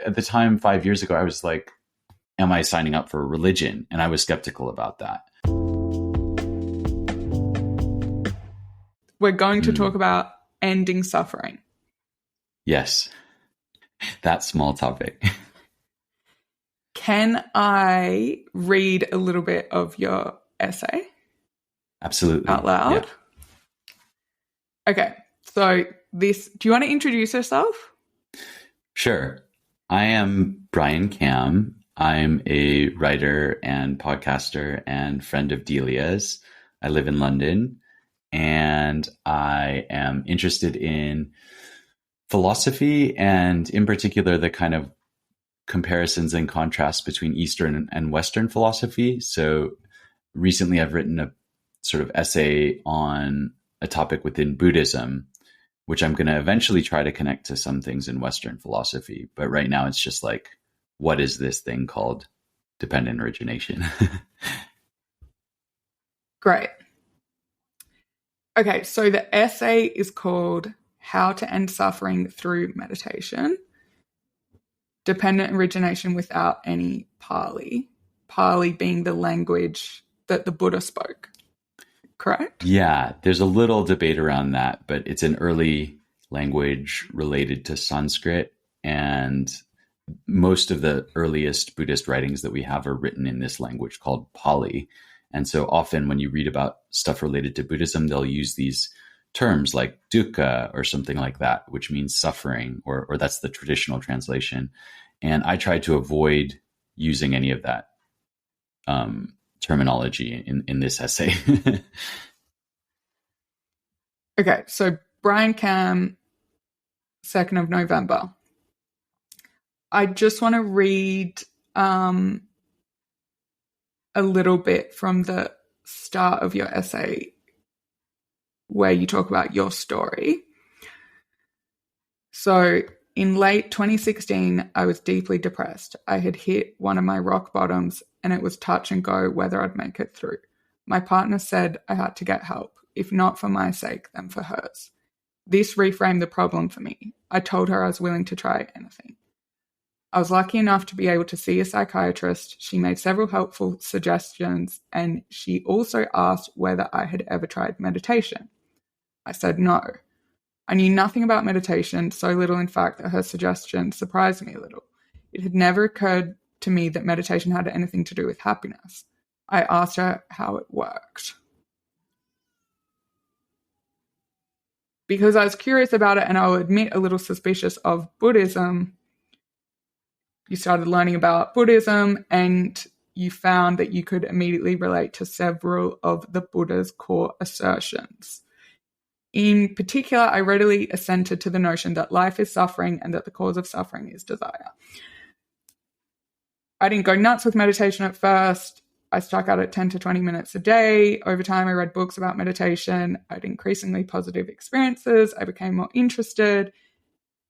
at the time, 5 years ago, I was like, am I signing up for a religion? And I was skeptical about that. We're going to talk about ending suffering. Yes. That small topic. Can I read a little bit of your essay? Absolutely. Out loud? Yeah. Okay. So do you want to introduce yourself? Sure. I am Bryan Kam. I'm a writer and podcaster and friend of Delia's. I live in London, and I am interested in philosophy, and in particular, the kind of comparisons and contrasts between Eastern and Western philosophy. So recently I've written a sort of essay on a topic within Buddhism, which I'm going to eventually try to connect to some things in Western philosophy. But right now it's just like, what is this thing called dependent origination? Great. Okay, so the essay is called How to End Suffering Through Meditation. Dependent origination without any Pali. Pali being the language that the Buddha spoke. Correct? Yeah, there's a little debate around that, but it's an early language related to Sanskrit, and most of the earliest Buddhist writings that we have are written in this language called Pali. And so often when you read about stuff related to Buddhism, they'll use these terms like dukkha or something like that, which means suffering, or that's the traditional translation. And I try to avoid using any of that terminology in this essay. Okay, so Bryan Kam, 2nd of November. I just want to read a little bit from the start of your essay where you talk about your story. So in late 2016, I was deeply depressed. I had hit one of my rock bottoms and it was touch and go whether I'd make it through. My partner said I had to get help, if not for my sake, then for hers. This reframed the problem for me. I told her I was willing to try anything. I was lucky enough to be able to see a psychiatrist. She made several helpful suggestions, and she also asked whether I had ever tried meditation. I said no. I knew nothing about meditation, so little in fact that her suggestion surprised me a little. It had never occurred to me that meditation had anything to do with happiness. I asked her how it worked. Because I was curious about it, and I'll admit a little suspicious of Buddhism, you started learning about Buddhism and you found that you could immediately relate to several of the Buddha's core assertions. In particular, I readily assented to the notion that life is suffering and that the cause of suffering is desire. I didn't go nuts with meditation at first. I stuck out at 10 to 20 minutes a day. Over time, I read books about meditation. I had increasingly positive experiences. I became more interested.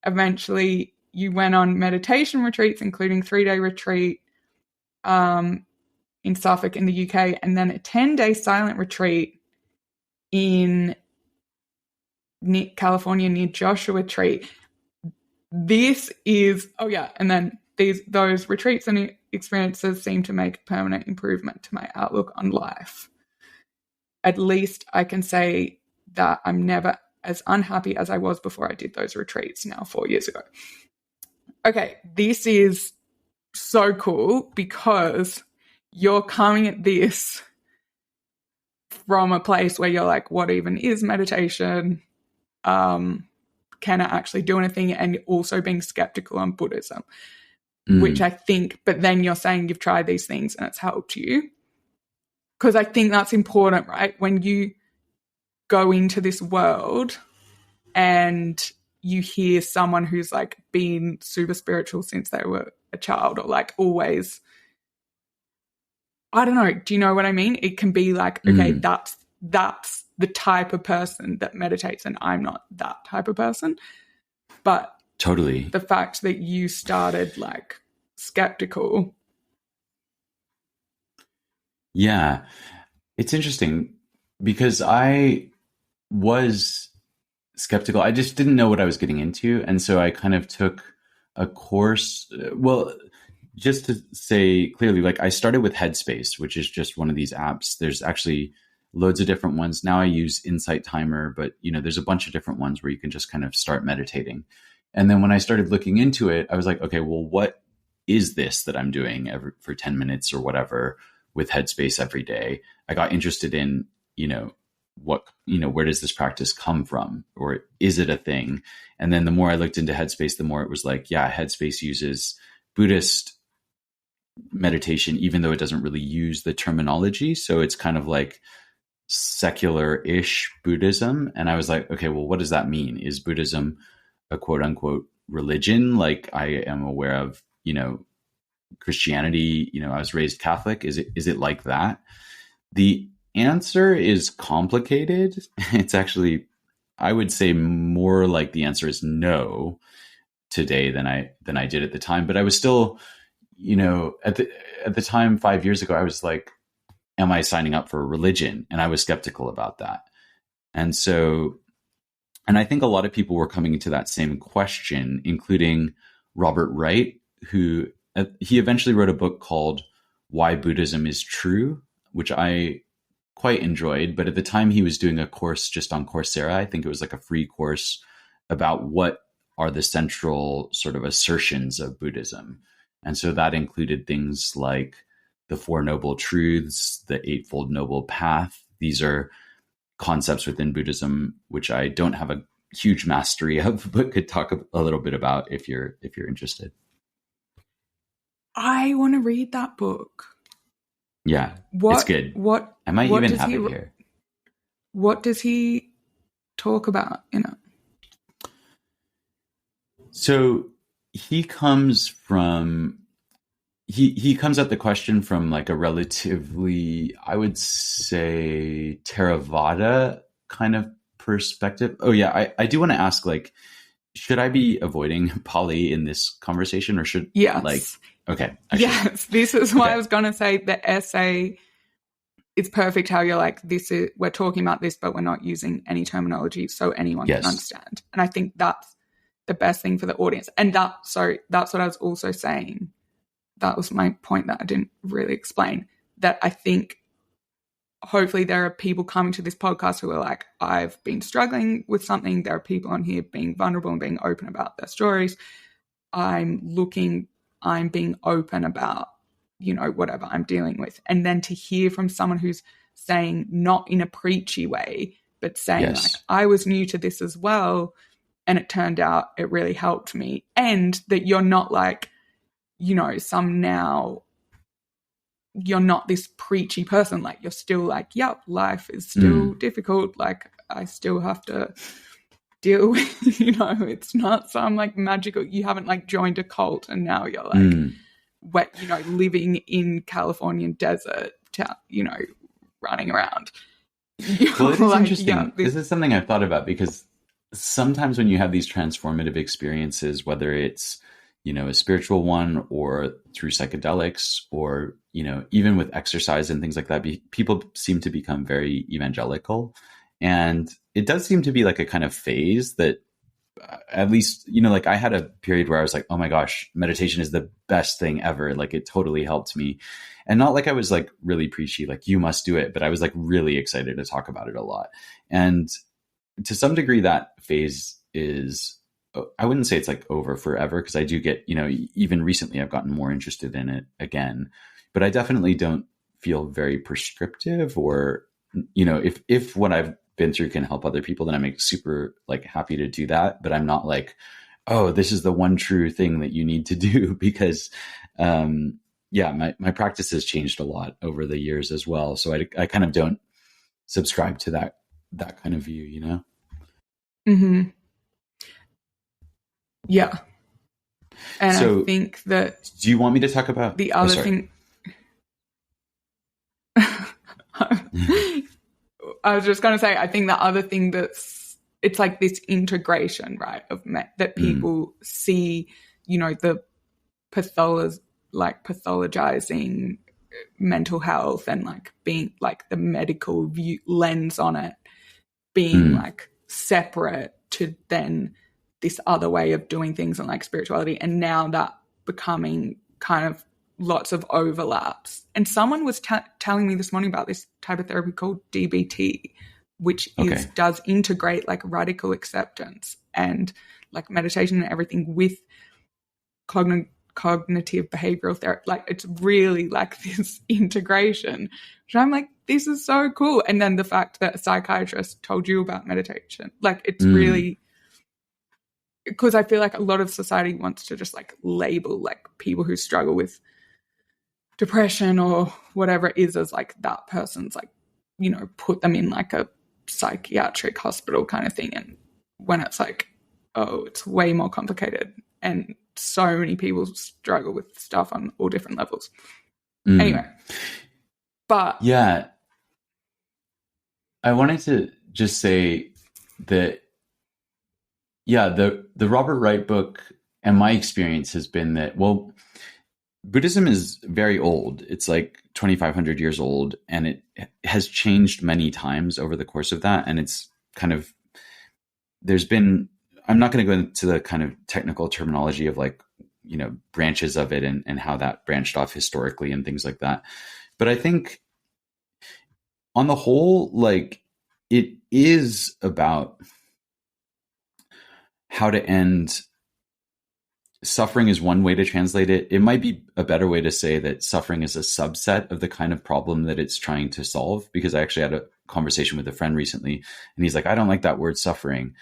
Eventually, you went on meditation retreats, including 3-day retreat in Suffolk in the UK, and then a 10-day silent retreat in California near Joshua Tree. This is, and then those retreats and experiences seem to make a permanent improvement to my outlook on life. At least I can say that I'm never as unhappy as I was before I did those retreats now 4 years ago. Okay, this is so cool because you're coming at this from a place where you're like, what even is meditation? Can it actually do anything? And also being skeptical on Buddhism, which I think, but then you're saying you've tried these things and it's helped you. Because I think that's important, right? When you go into this world and you hear someone who's like been super spiritual since they were a child, or like always, I don't know, do you know what I mean? It can be like, okay, that's the type of person that meditates and I'm not that type of person. But totally, the fact that you started like skeptical. Yeah, it's interesting because I was skeptical. I just didn't know what I was getting into. And so I kind of took a course. Well, just to say clearly, like I started with Headspace, which is just one of these apps. There's actually loads of different ones. Now I use Insight Timer, but there's a bunch of different ones where you can just kind of start meditating. And then when I started looking into it, I was like, okay, well, what is this that I'm doing for 10 minutes or whatever with Headspace every day? I got interested in, where does this practice come from? Or is it a thing? And then the more I looked into Headspace, the more it was like, yeah, Headspace uses Buddhist meditation, even though it doesn't really use the terminology. So it's kind of like secular-ish Buddhism. And I was like, okay, well, what does that mean? Is Buddhism a quote unquote religion? Like I am aware of, Christianity, I was raised Catholic. Is it like that? The answer is complicated. It's actually, I would say more like the answer is no today than I did at the time. But I was still, at the time 5 years ago, I was like, am I signing up for a religion? And I was skeptical about that. And I think a lot of people were coming to that same question, including Robert Wright, who he eventually wrote a book called Why Buddhism is True, which I quite enjoyed. But at the time he was doing a course just on Coursera. I think it was like a free course about what are the central sort of assertions of Buddhism. And so that included things like the Four Noble Truths, the Eightfold Noble Path. These are concepts within Buddhism, which I don't have a huge mastery of, but could talk a little bit about if you're interested. I want to read that book. Yeah, it's good. I might even have it here. What does he talk about in it? So he comes from he comes at the question from like a relatively, I would say, Theravada kind of perspective. Oh yeah, I do want to ask, like, should I be avoiding Pali in this conversation, or should okay. Yes, this is why I was going to say the essay. It's perfect how you're like, we're talking about this, but we're not using any terminology so anyone can understand. And I think that's the best thing for the audience. And that's what I was also saying. That was my point that I didn't really explain, that I think hopefully there are people coming to this podcast who are like, I've been struggling with something. There are people on here being vulnerable and being open about their stories. I'm being open about, whatever I'm dealing with. And then to hear from someone who's saying, not in a preachy way, but saying like, I was new to this as well, and it turned out it really helped me. And that you're not like, you're not this preachy person. Like, you're still like, yep, life is still difficult. Like, I still have to deal with, it's not some like magical, you haven't like joined a cult and now you're like, living in Californian desert, running around. Well, it is interesting. Yeah, this is something I've thought about, because sometimes when you have these transformative experiences, whether it's, a spiritual one or through psychedelics or, even with exercise and things like that, people seem to become very evangelical. And it does seem to be like a kind of phase that at least, like I had a period where I was like, oh my gosh, meditation is the best thing ever. Like it totally helped me. And not like I was like really preachy, like you must do it, but I was like really excited to talk about it a lot. And to some degree that phase is, I wouldn't say it's like over forever, because I do get, even recently I've gotten more interested in it again, but I definitely don't feel very prescriptive, or, if what I've been through can help other people, then I'm like super like happy to do that. But I'm not like, oh, this is the one true thing that you need to do, because, my practice has changed a lot over the years as well. So I kind of don't subscribe to that kind of view, Mm-hmm. Yeah. And so, I think that... Do you want me to talk about... The other thing... I was just going to say, I think the other thing it's like this integration, right, of that people see, the pathologizing mental health and like being like the medical view lens on it being like separate to then this other way of doing things and like spirituality, and now that becoming kind of lots of overlaps. And someone was telling me this morning about this type of therapy called DBT, which does integrate like radical acceptance and like meditation and everything with cognitive behavioral therapy. Like it's really like this integration, which I'm like, this is so cool. And then the fact that a psychiatrist told you about meditation, like it's really, because I feel like a lot of society wants to just like label like people who struggle with depression or whatever it is as like that person's like, you know, put them in like a psychiatric hospital kind of thing. And when it's like, oh, it's way more complicated and so many people struggle with stuff on all different levels. Anyway, but yeah, I wanted to just say that, yeah, the Robert Wright book and my experience has been that, well, Buddhism is very old. It's like 2,500 years old, and it has changed many times over the course of that. And it's kind of, there's been, I'm not going to go into the kind of technical terminology of like, you know, branches of it and how that branched off historically and things like that. But I think on the whole, like it is about how to end suffering is one way to translate it. It might be a better way to say that suffering is a subset of the kind of problem that it's trying to solve, because I actually had a conversation with a friend recently and he's like, I don't like that word suffering,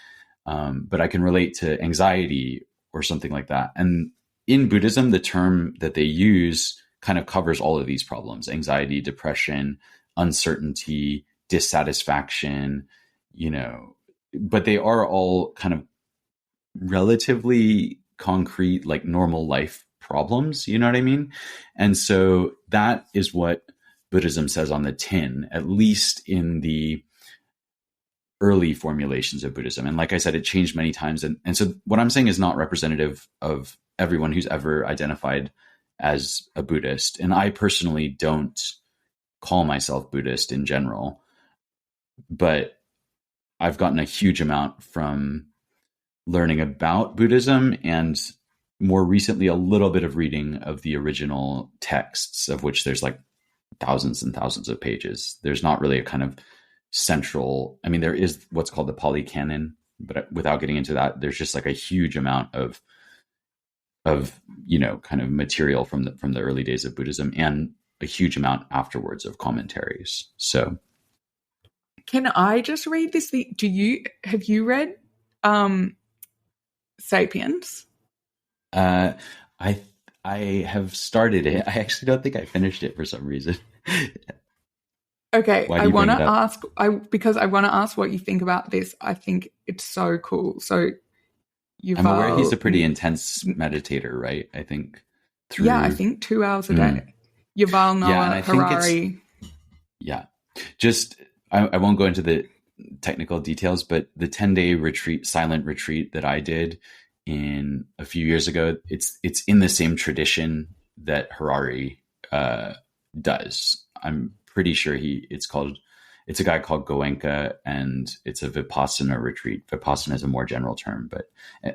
but I can relate to anxiety or something like that. And in Buddhism, the term that they use kind of covers all of these problems: anxiety, depression, uncertainty, dissatisfaction, you know, but they are all kind of relatively concrete, like normal life problems, you know what I mean? And so that is what Buddhism says on the tin, at least in the early formulations of Buddhism. And like I said, it changed many times. And so what I'm saying is not representative of everyone who's ever identified as a Buddhist. And I personally don't call myself Buddhist in general, but I've gotten a huge amount from learning about Buddhism and more recently a little bit of reading of the original texts, of which there's like thousands and thousands of pages. There's not really a kind of central, I mean, there is what's called the Pali Canon, but without getting into that, there's just like a huge amount of you know, kind of material from the early days of Buddhism, and a huge amount afterwards of commentaries. So can I just read this? Have you read Sapiens? I have started it. I actually don't think I finished it for some reason. Okay, I want to ask. Because I want to ask what you think about this. I think it's so cool. So I'm aware he's a pretty intense meditator, right? I think. I think 2 hours a day. Yuval Noah Harari. Yeah, just I won't go into the technical details, but the 10-day retreat, silent retreat that I did in a few years ago, it's in the same tradition that Harari does. I'm pretty sure it's a guy called Goenka, and it's a Vipassana retreat. Vipassana is a more general term, but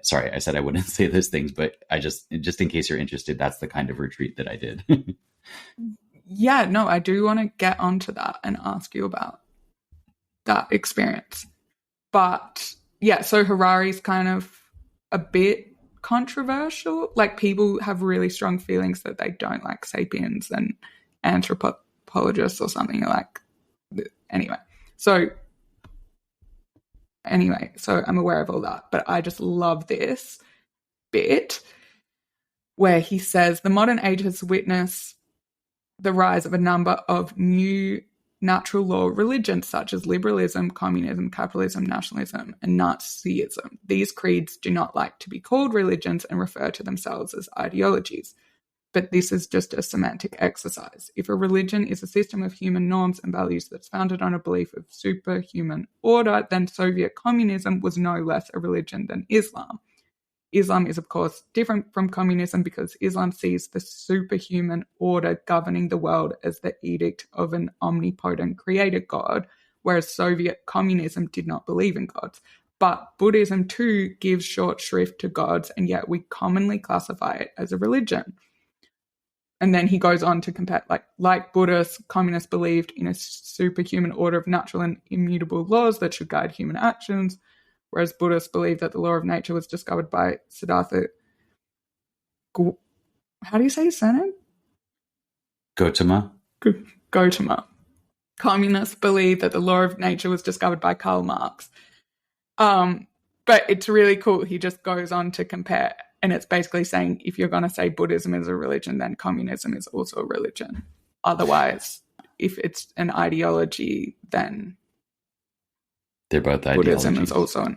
sorry, I said I wouldn't say those things, but I just in case you're interested, that's the kind of retreat that I did. Yeah, no, I do want to get onto that and ask you about that experience. But yeah, so Harari's kind of a bit controversial. Like people have really strong feelings that they don't like Sapiens and anthropologists or something like. Anyway, so I'm aware of all that, but I just love this bit where he says the modern age has witnessed the rise of a number of new natural law religions such as liberalism, communism, capitalism, nationalism, and Nazism. These creeds do not like to be called religions and refer to themselves as ideologies. But this is just a semantic exercise. If a religion is a system of human norms and values that's founded on a belief of superhuman order, then Soviet communism was no less a religion than Islam. Islam is, of course, different from communism because Islam sees the superhuman order governing the world as the edict of an omnipotent creator God, whereas Soviet communism did not believe in gods. but Buddhism too gives short shrift to gods, and yet we commonly classify it as a religion. And then he goes on to compare, like Buddhists, communists believed in a superhuman order of natural and immutable laws that should guide human actions, whereas Buddhists believed that the law of nature was discovered by Siddhartha. How do you say his surname? Gautama. Gautama. Communists believe that the law of nature was discovered by Karl Marx. But it's really cool. He just goes on to compare. And it's basically saying if you're going to say Buddhism is a religion, then communism is also a religion. Otherwise, if it's an ideology, then they're both Buddhism ideologies. is also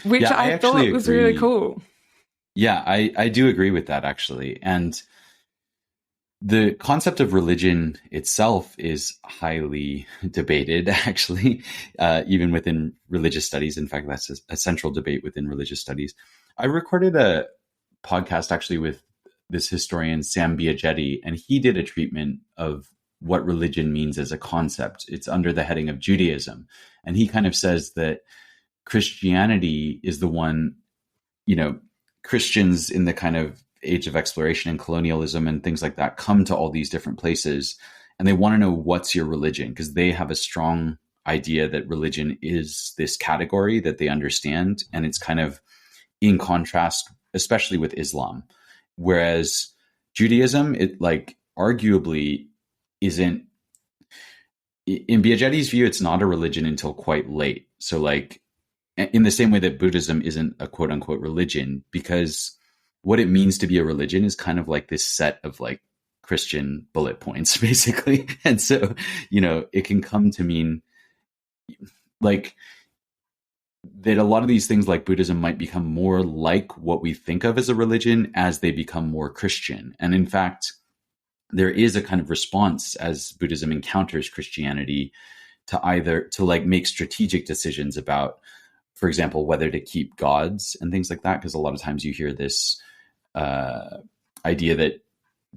Which Yeah, I thought was really cool. Yeah, I do agree with that, actually. And the concept of religion itself is highly debated, actually, even within religious studies. In fact, that's a central debate within religious studies. I recorded a podcast actually with this historian, Sam Biagetti, and he did a treatment of what religion means as a concept. It's under the heading of Judaism. And he kind of says that Christianity is the one, Christians in the kind of age of exploration and colonialism and things like that come to all these different places and they want to know what's your religion, because they have a strong idea that religion is this category that they understand. And it's kind of in contrast, especially with Islam. Whereas Judaism, it arguably isn't, in Biagetti's view, it's not a religion until quite late. So in the same way that Buddhism isn't a quote unquote religion, because what it means to be a religion is kind of like this set of Christian bullet points, basically. And so, it can come to mean that a lot of these things like Buddhism might become more like what we think of as a religion as they become more Christian. And in fact, there is a kind of response as Buddhism encounters Christianity to make strategic decisions about, for example, whether to keep gods and things like that. Because a lot of times you hear this idea that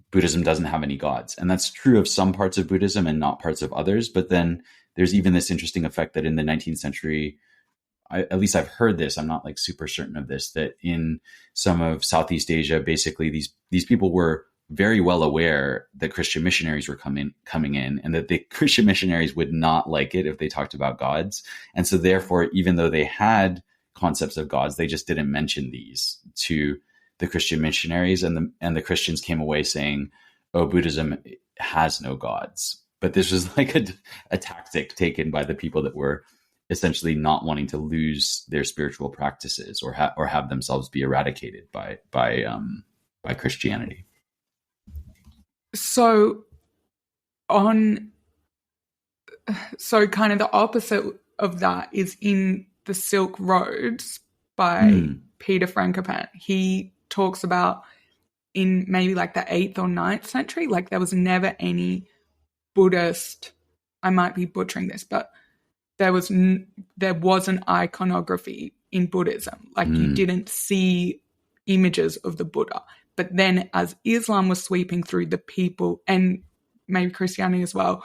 Buddhism doesn't have any gods. And that's true of some parts of Buddhism and not parts of others. But then there's even this interesting effect that in the 19th century, at least I've heard this, I'm not super certain of this, that in some of Southeast Asia, basically these people were very well aware that Christian missionaries were coming in, and that the Christian missionaries would not like it if they talked about gods. And so therefore, even though they had concepts of gods, they just didn't mention these to the Christian missionaries, and the Christians came away saying, oh, Buddhism has no gods. But this was a tactic taken by the people that were essentially not wanting to lose their spiritual practices or have themselves be eradicated by Christianity. So kind of the opposite of that is in the Silk Roads by Peter Frankopan. He talks about in maybe the 8th or 9th century, there was never any Buddhist, I might be butchering this, but there wasn't iconography in Buddhism. You didn't see images of the Buddha. But then as Islam was sweeping through, the people, and maybe Christianity as well,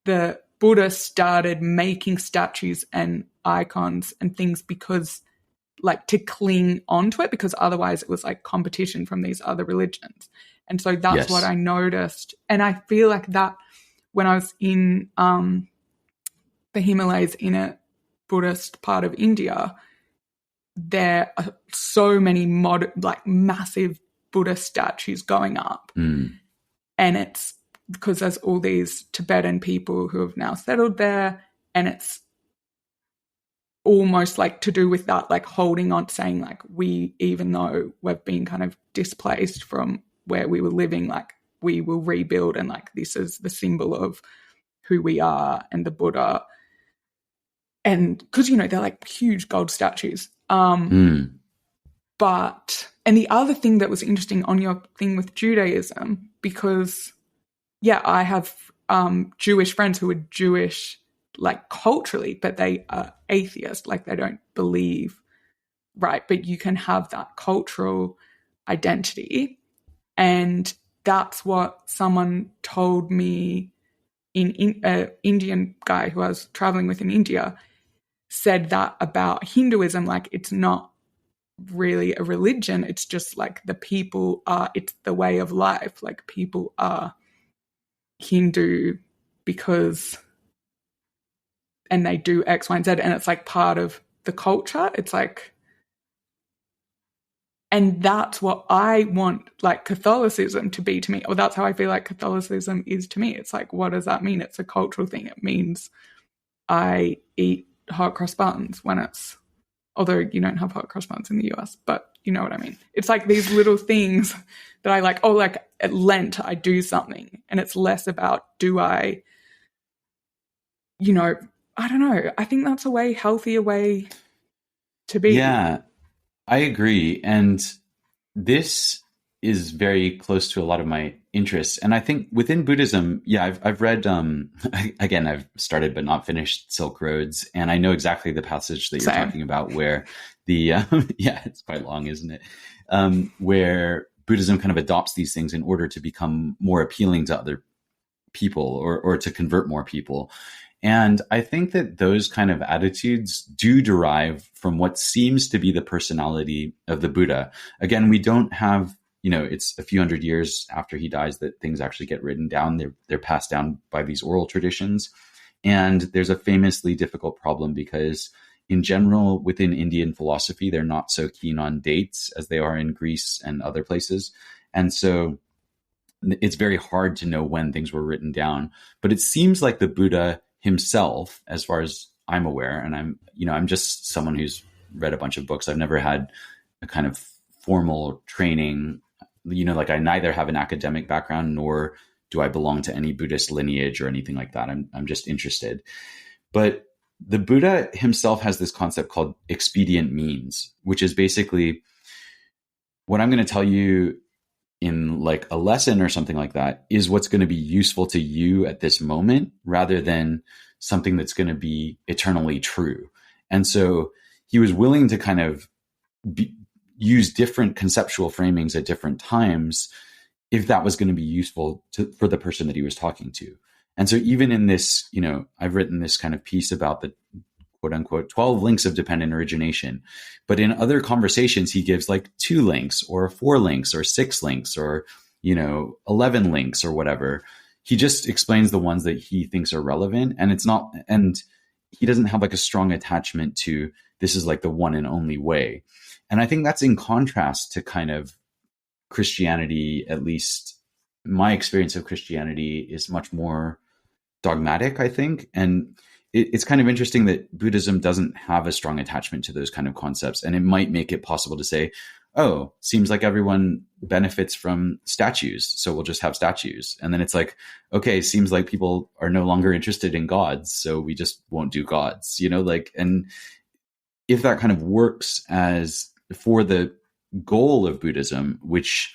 the Buddha started making statues and icons and things because to cling onto it, because otherwise it was competition from these other religions. And so that's what I noticed. And I feel that when I was in the Himalayas in a Buddhist part of India, there are so many massive Buddhist statues going up. And it's because there's all these Tibetan people who have now settled there, and it's almost to do with that, holding on, saying we, even though we've been kind of displaced from where we were living, we will rebuild, and this is the symbol of who we are and the Buddha. And because, they're huge gold statues. But, and the other thing that was interesting on your thing with Judaism, because, I have Jewish friends who are Jewish, culturally, but they are atheists, they don't believe, right? But you can have that cultural identity. And that's what someone told me in an Indian guy who I was traveling with in India. said that about Hinduism, like it's not really a religion, it's just like the people are, it's the way of life, like people are Hindu because, and they do X, Y, and Z, and it's like part of the culture. It's like, and that's what I want like Catholicism to be to me, or that's how I feel like Catholicism is to me. It's like, what does that mean? It's a cultural thing. It means I eat hot cross buns when it's, although you don't have hot cross buns in the US, but you know what I mean. It's like these little things that I like, oh, like at Lent, I do something. And it's less about do I, you know, I don't know. I think that's a way healthier way to be. Yeah, I agree. And this is very close to a lot of my interests. And I think within Buddhism, yeah, I've read, again, I've started but not finished Silk Roads. And I know exactly the passage that you're Same. talking about where the, yeah, it's quite long, isn't it? Where Buddhism kind of adopts these things in order to become more appealing to other people or to convert more people. And I think that those kind of attitudes do derive from what seems to be the personality of the Buddha. Again, we don't have, it's a few hundred years after he dies that things actually get written down. They're passed down by these oral traditions. And there's a famously difficult problem because in general, within Indian philosophy, they're not so keen on dates as they are in Greece and other places. And so it's very hard to know when things were written down. But it seems like the Buddha himself, as far as I'm aware, and I'm just someone who's read a bunch of books. I've never had a kind of formal training, like I neither have an academic background nor do I belong to any Buddhist lineage or anything like that. I'm just interested. But the Buddha himself has this concept called expedient means, which is basically what I'm going to tell you in like a lesson or something like that is what's going to be useful to you at this moment rather than something that's going to be eternally true. And so he was willing to kind of use different conceptual framings at different times if that was going to be useful for the person that he was talking to. And so even in this, I've written this kind of piece about the quote unquote 12 links of dependent origination. But in other conversations, he gives like 2 links or 4 links or 6 links or, 11 links or whatever. He just explains the ones that he thinks are relevant. And he doesn't have like a strong attachment to this is like the one and only way. And I think that's in contrast to kind of Christianity, at least my experience of Christianity is much more dogmatic, I think. And it's kind of interesting that Buddhism doesn't have a strong attachment to those kind of concepts. And it might make it possible to say, oh, seems like everyone benefits from statues, so we'll just have statues. And then it's like, okay, seems like people are no longer interested in gods, so we just won't do gods, and if that kind of works as for the goal of Buddhism, which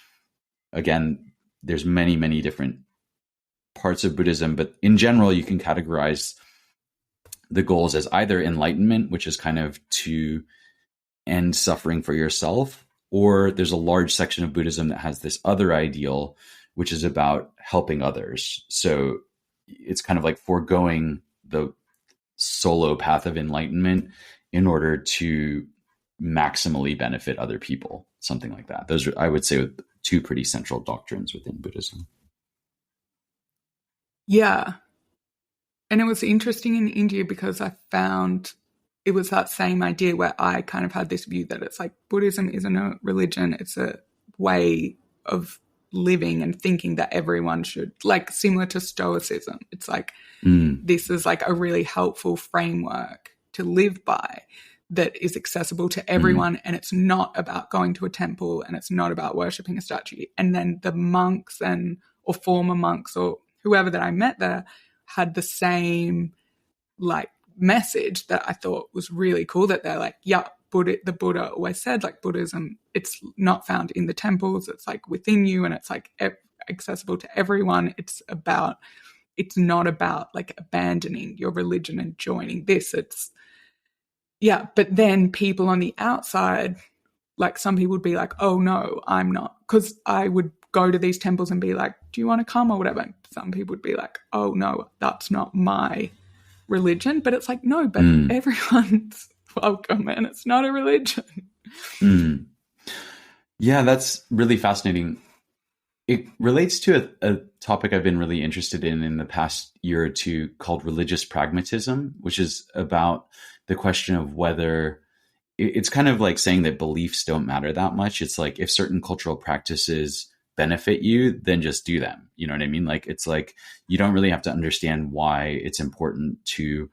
again, there's many, many different parts of Buddhism, but in general, you can categorize the goals as either enlightenment, which is kind of to end suffering for yourself, or there's a large section of Buddhism that has this other ideal, which is about helping others. So it's kind of like foregoing the solo path of enlightenment in order to maximally benefit other people, something like that. Those are, I would say, 2 pretty central doctrines within Buddhism. Yeah. And it was interesting in India because I found it was that same idea where I kind of had this view that it's like Buddhism isn't a religion, it's a way of living and thinking that everyone should, like similar to Stoicism. It's like this is like a really helpful framework to live by that is accessible to everyone, and it's not about going to a temple and it's not about worshipping a statue. And then the monks or former monks or whoever that I met there had the same like message that I thought was really cool, that they're like, yeah, the Buddha always said like Buddhism, it's not found in the temples, it's like within you and it's like accessible to everyone. It's not about like abandoning your religion and joining this. But then people on the outside, like some people would be like, oh no, I'm not, because I would go to these temples and be like, do you want to come or whatever? Some people would be like, oh no, that's not my religion, but it's like, no, but Mm. everyone's welcome and it's not a religion. Mm. Yeah, that's really fascinating. It relates to a topic I've been really interested in the past year or two called religious pragmatism, which is about the question of whether it's kind of like saying that beliefs don't matter that much. It's like if certain cultural practices benefit you, then just do them. You know what I mean? Like it's like you don't really have to understand why it's important to,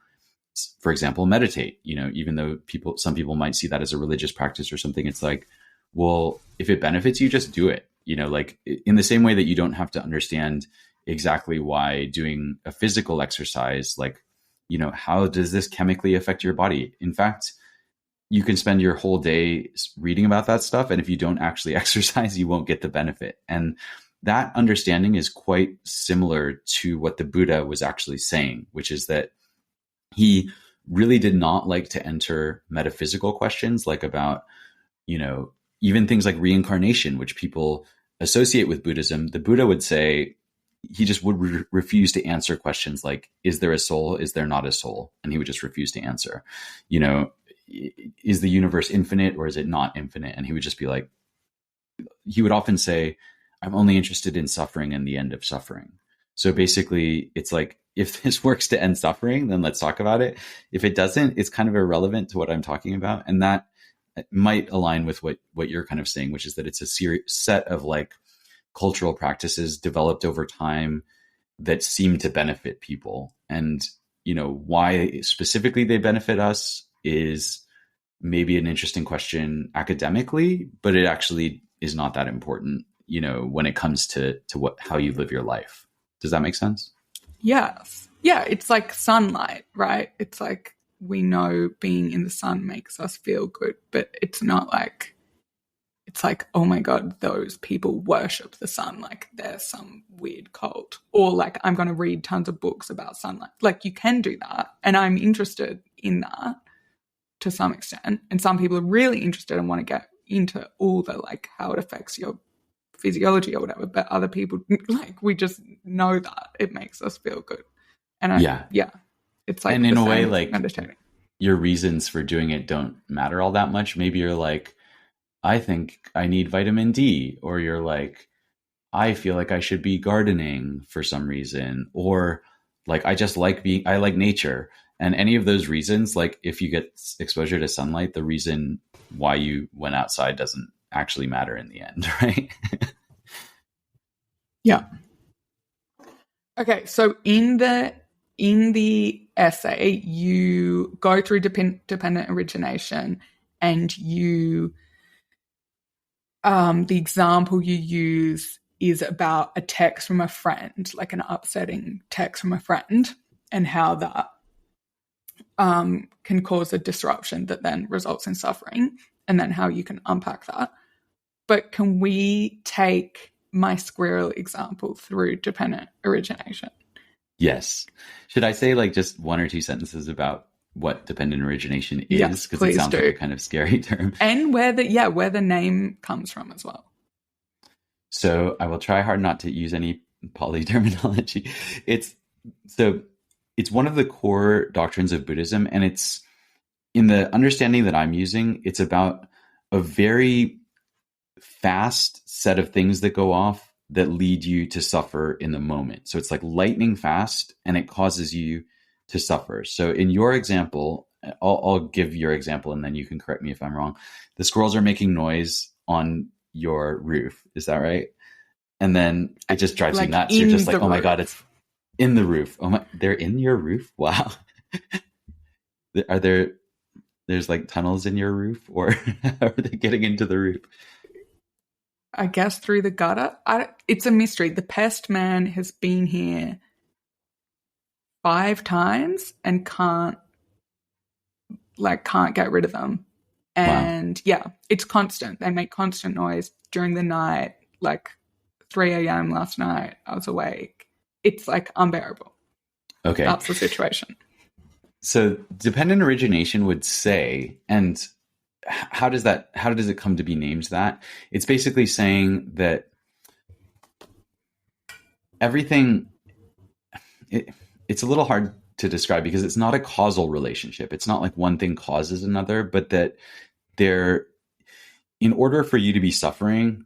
for example, meditate. You know, even though some people might see that as a religious practice or something, it's like, well, if it benefits you, just do it. You know, like in the same way that you don't have to understand exactly why doing a physical exercise, like, you know, how does this chemically affect your body? In fact, you can spend your whole day reading about that stuff. And if you don't actually exercise, you won't get the benefit. And that understanding is quite similar to what the Buddha was actually saying, which is that he really did not like to enter metaphysical questions, like about, you know, even things like reincarnation, which people associate with Buddhism. The Buddha would say he just would refuse to answer questions like, is there a soul? Is there not a soul? And he would just refuse to answer, you know, is the universe infinite or is it not infinite? And he would just be like, he would often say, I'm only interested in suffering and the end of suffering. So basically, it's like, if this works to end suffering, then let's talk about it. If it doesn't, it's kind of irrelevant to what I'm talking about. And that might align with what you're kind of saying, which is that it's a set of like cultural practices developed over time that seem to benefit people. And, you know, why specifically they benefit us is maybe an interesting question academically, but it actually is not that important, you know, when it comes to how you live your life. Does that make sense? Yes. Yeah, it's like sunlight, right? It's like we know being in the sun makes us feel good, but it's not like, it's like, oh my God, those people worship the sun like they're some weird cult. Or like, I'm going to read tons of books about sunlight. Like, you can do that. And I'm interested in that to some extent. And some people are really interested and want to get into all the like how it affects your physiology or whatever. But other people, like, we just know that it makes us feel good. And yeah, it's like, and in the a same way, with like meditating. your reasons for doing it don't matter all that much. Maybe you're like, I think I need vitamin D, or you're like, I feel like I should be gardening for some reason, or like I like nature. And any of those reasons, like if you get exposure to sunlight, the reason why you went outside doesn't actually matter in the end, right? Yeah. Okay, so in the essay, you go through dependent origination, and you the example you use is about a text from a friend, like an upsetting text from a friend, and how that can cause a disruption that then results in suffering, and then how you can unpack that. But can we take my squirrel example through dependent origination? Yes. Should I say like just one or two sentences about what dependent origination is? Yes, Because it please sounds do. like a kind of scary term. And where the name comes from as well. So I will try hard not to use any poly terminology. It's so it's one of the core doctrines of Buddhism, and it's in the understanding that I'm using, it's about a very fast set of things that go off that lead you to suffer in the moment. So it's like lightning fast, and it causes you to suffer. So in your example, I'll give your example and then you can correct me if I'm wrong. The squirrels are making noise on your roof. Is that right? And then it just drives you Like nuts. You're just like, oh my roof. God, it's in the roof. Oh my, they're in your roof? Wow. Are there's like tunnels in your roof, or are they getting into the roof? I guess through the gutter. It's a mystery. The pest man has been here 5 times and can't get rid of them. Wow. And yeah, it's constant. They make constant noise during the night, like 3 a.m. last night. I was awake. It's like unbearable. Okay. That's the situation. So dependent origination would say, and how does it come to be named that? It's basically saying that everything, it's a little hard to describe, because it's not a causal relationship. It's not like one thing causes another, but that there, in order for you to be suffering,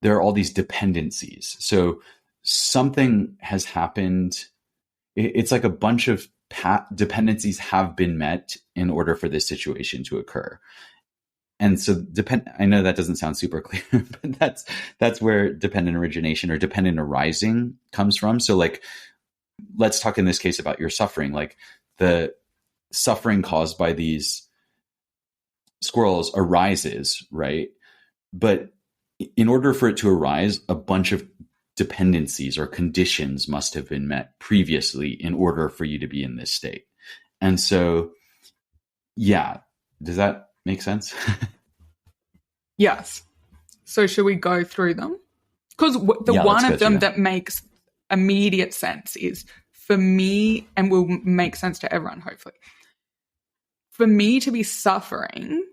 there are all these dependencies. So something has happened. It's like a bunch of dependencies have been met in order for this situation to occur. And so I know that doesn't sound super clear, but that's where dependent origination or dependent arising comes from. So like, let's talk in this case about your suffering, like the suffering caused by these squirrels arises, right? But in order for it to arise, a bunch of dependencies or conditions must have been met previously in order for you to be in this state. And so, yeah, does that make sense? Yes. So should we go through them? Because one of them that makes immediate sense is, for me, and will make sense to everyone, hopefully, for me to be suffering,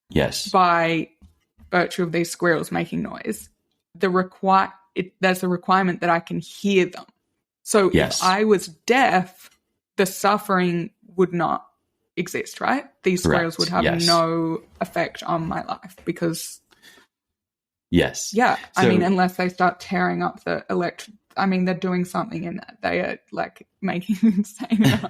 yes, by virtue of these squirrels making noise, there's a requirement that I can hear them. So if I was deaf, the suffering would not exist, right? These squirrels would have no effect on my life because... Yes. Yeah. So, I mean, unless they start tearing up the they're doing something in that. They are like making insane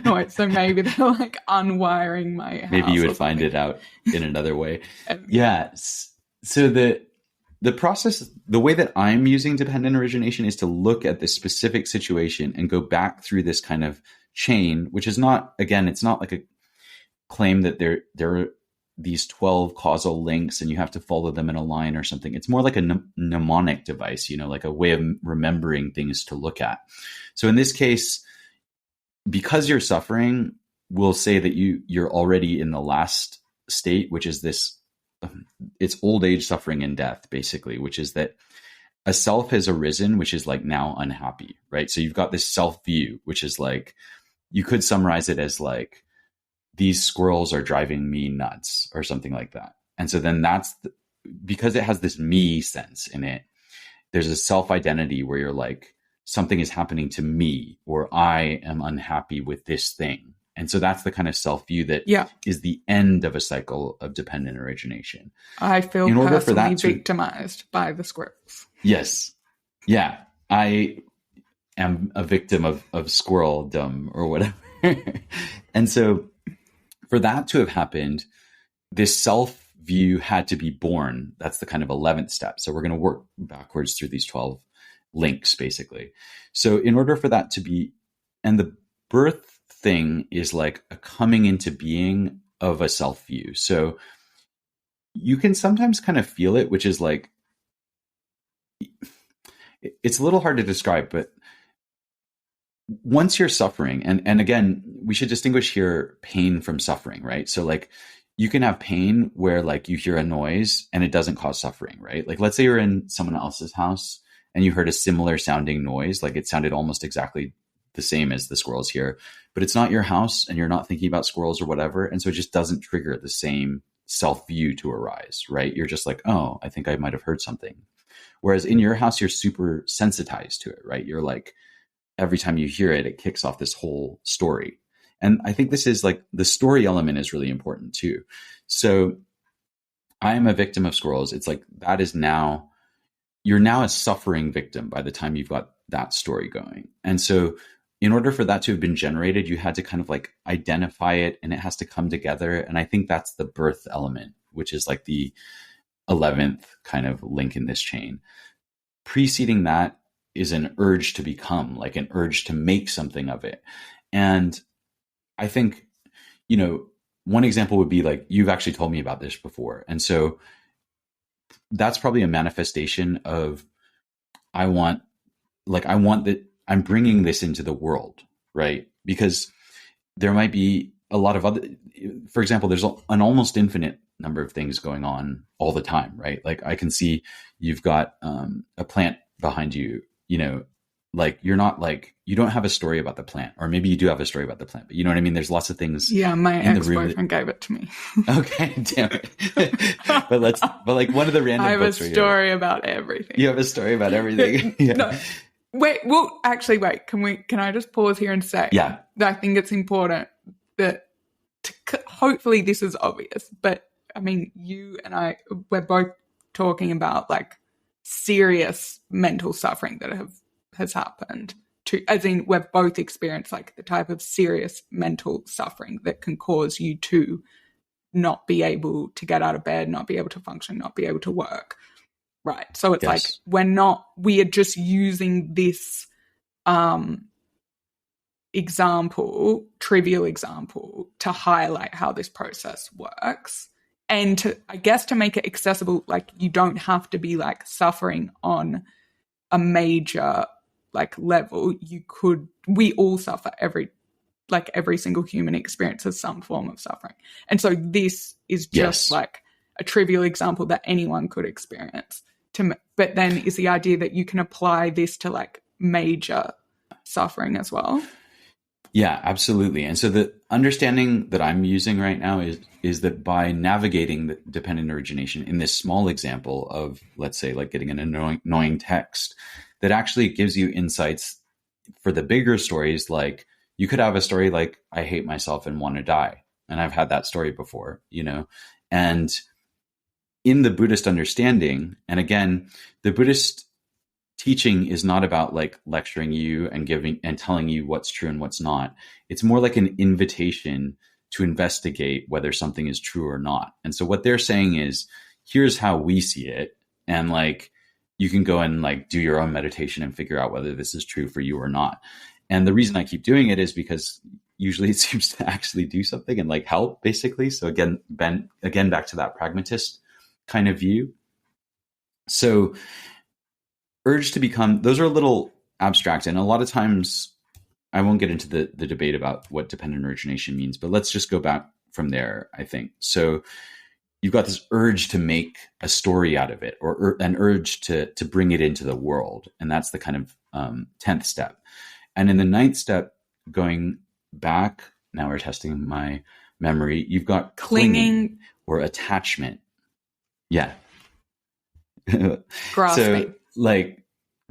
noise. So maybe they're like unwiring my house. Maybe you would find it out in another way. Yes. So the process, the way that I'm using dependent origination is to look at this specific situation and go back through this kind of chain, which is not, again, it's not like a claim that there are these 12 causal links and you have to follow them in a line or something. It's more like a mnemonic device, like a way of remembering things to look at. So in this case, because you're suffering, we'll say that you're already in the last state, which is this, it's old age, suffering, and death, basically, which is that a self has arisen, which is like now unhappy, right? So you've got this self view, which is like, you could summarize it as like, these squirrels are driving me nuts or something like that. And so then because it has this me sense in it, there's a self identity where you're like, something is happening to me, or I am unhappy with this thing. And so that's the kind of self view that is the end of a cycle of dependent origination. I feel personally victimized by the squirrels. Yes. Yeah. I am a victim of squirreldom or whatever. And so for that to have happened, this self view had to be born. That's the kind of 11th step. So we're going to work backwards through these 12 links, basically. So in order for that to be, and the birth thing is like a coming into being of a self view. So you can sometimes kind of feel it, which is like, it's a little hard to describe, but once you're suffering, and again, we should distinguish here pain from suffering, right? So like you can have pain where like you hear a noise and it doesn't cause suffering, right? Like let's say you're in someone else's house and you heard a similar sounding noise, like it sounded almost exactly the same as the squirrels here, but it's not your house and you're not thinking about squirrels or whatever. And so it just doesn't trigger the same self view to arise, right? You're just like, oh, I think I might have heard something. Whereas in your house, you're super sensitized to it, right? You're like, every time you hear it, it kicks off this whole story. And I think this is like the story element is really important too. So I am a victim of squirrels. It's like that is now, you're now a suffering victim by the time you've got that story going. And so in order for that to have been generated, you had to kind of like identify it and it has to come together. And I think that's the birth element, which is like the 11th kind of link in this chain. Preceding that is an urge to become, like an urge to make something of it. And I think, one example would be like, you've actually told me about this before. And so that's probably a manifestation of, I want that I'm bringing this into the world, right? Because there might be a lot of other, for example, there's an almost infinite number of things going on all the time, right? Like I can see you've got a plant behind you, like you're not like, you don't have a story about the plant, or maybe you do have a story about the plant, but you know what I mean? There's lots of things. Yeah, my ex-boyfriend gave it to me. Okay, damn it. but like one of the random I have books a story about everything. You have a story about everything. Yeah. No, Wait. Can I just pause here and say Yeah. that I think it's important that hopefully this is obvious, but I mean, you and we're both talking about like serious mental suffering that has happened to, as in we've both experienced like the type of serious mental suffering that can cause you to not be able to get out of bed, not be able to function, not be able to work. Right. So it's like Yes. we are just using this trivial example, to highlight how this process works. And to make it accessible, like you don't have to be like suffering on a major like level. We all suffer, every single human experiences some form of suffering. And so this is just like a trivial example that anyone could experience. But then is the idea that you can apply this to like major suffering as well. Yeah, absolutely. And so the understanding that I'm using right now is that by navigating the dependent origination in this small example of, let's say, like getting an annoying text, that actually gives you insights for the bigger stories. Like you could have a story like, I hate myself and want to die. And I've had that story before, and in the Buddhist understanding, and again, the Buddhist teaching is not about like lecturing you and giving and telling you what's true and what's not. It's more like an invitation to investigate whether something is true or not. And so what they're saying is, here's how we see it. And like, you can go and like do your own meditation and figure out whether this is true for you or not. And the reason I keep doing it is because usually it seems to actually do something and like help, basically. So again, back to that pragmatist kind of view. So urge to become, those are a little abstract. And a lot of times I won't get into the debate about what dependent origination means, but let's just go back from there, I think. So you've got this urge to make a story out of it, or an urge to bring it into the world. And that's the kind of 10th step. And in the 9th step, going back, now we're testing my memory, you've got clinging or attachment. Yeah. Grasping. So like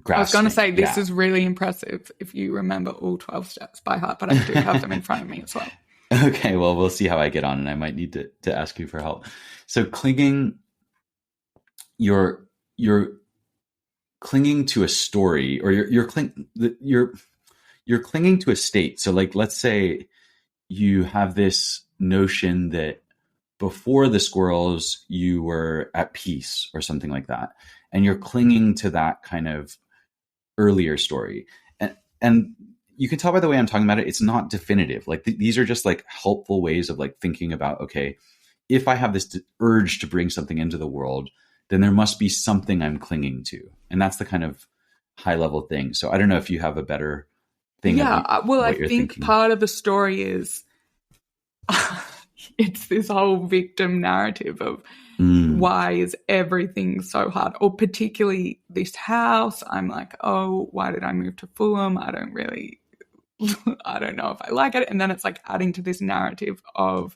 grasping. I was going to say, this is really impressive if you remember all 12 steps by heart, but I do have them in front of me as well. Okay, well, we'll see how I get on, and I might need to ask you for help. So clinging, you're clinging to a story, or you're clinging to a state. So like, let's say you have this notion that before the squirrels, you were at peace or something like that. And you're clinging to that kind of earlier story. And you can tell by the way I'm talking about it, it's not definitive. Like these are just like helpful ways of like thinking about, okay, if I have this urge to bring something into the world, then there must be something I'm clinging to. And that's the kind of high level thing. So I don't know if you have a better thing. Yeah, well, I think thinking. Part of the story is it's this whole victim narrative of why is everything so hard, or particularly this house. I'm like, oh, why did I move to Fulham? I don't know if I like it. And then it's like adding to this narrative of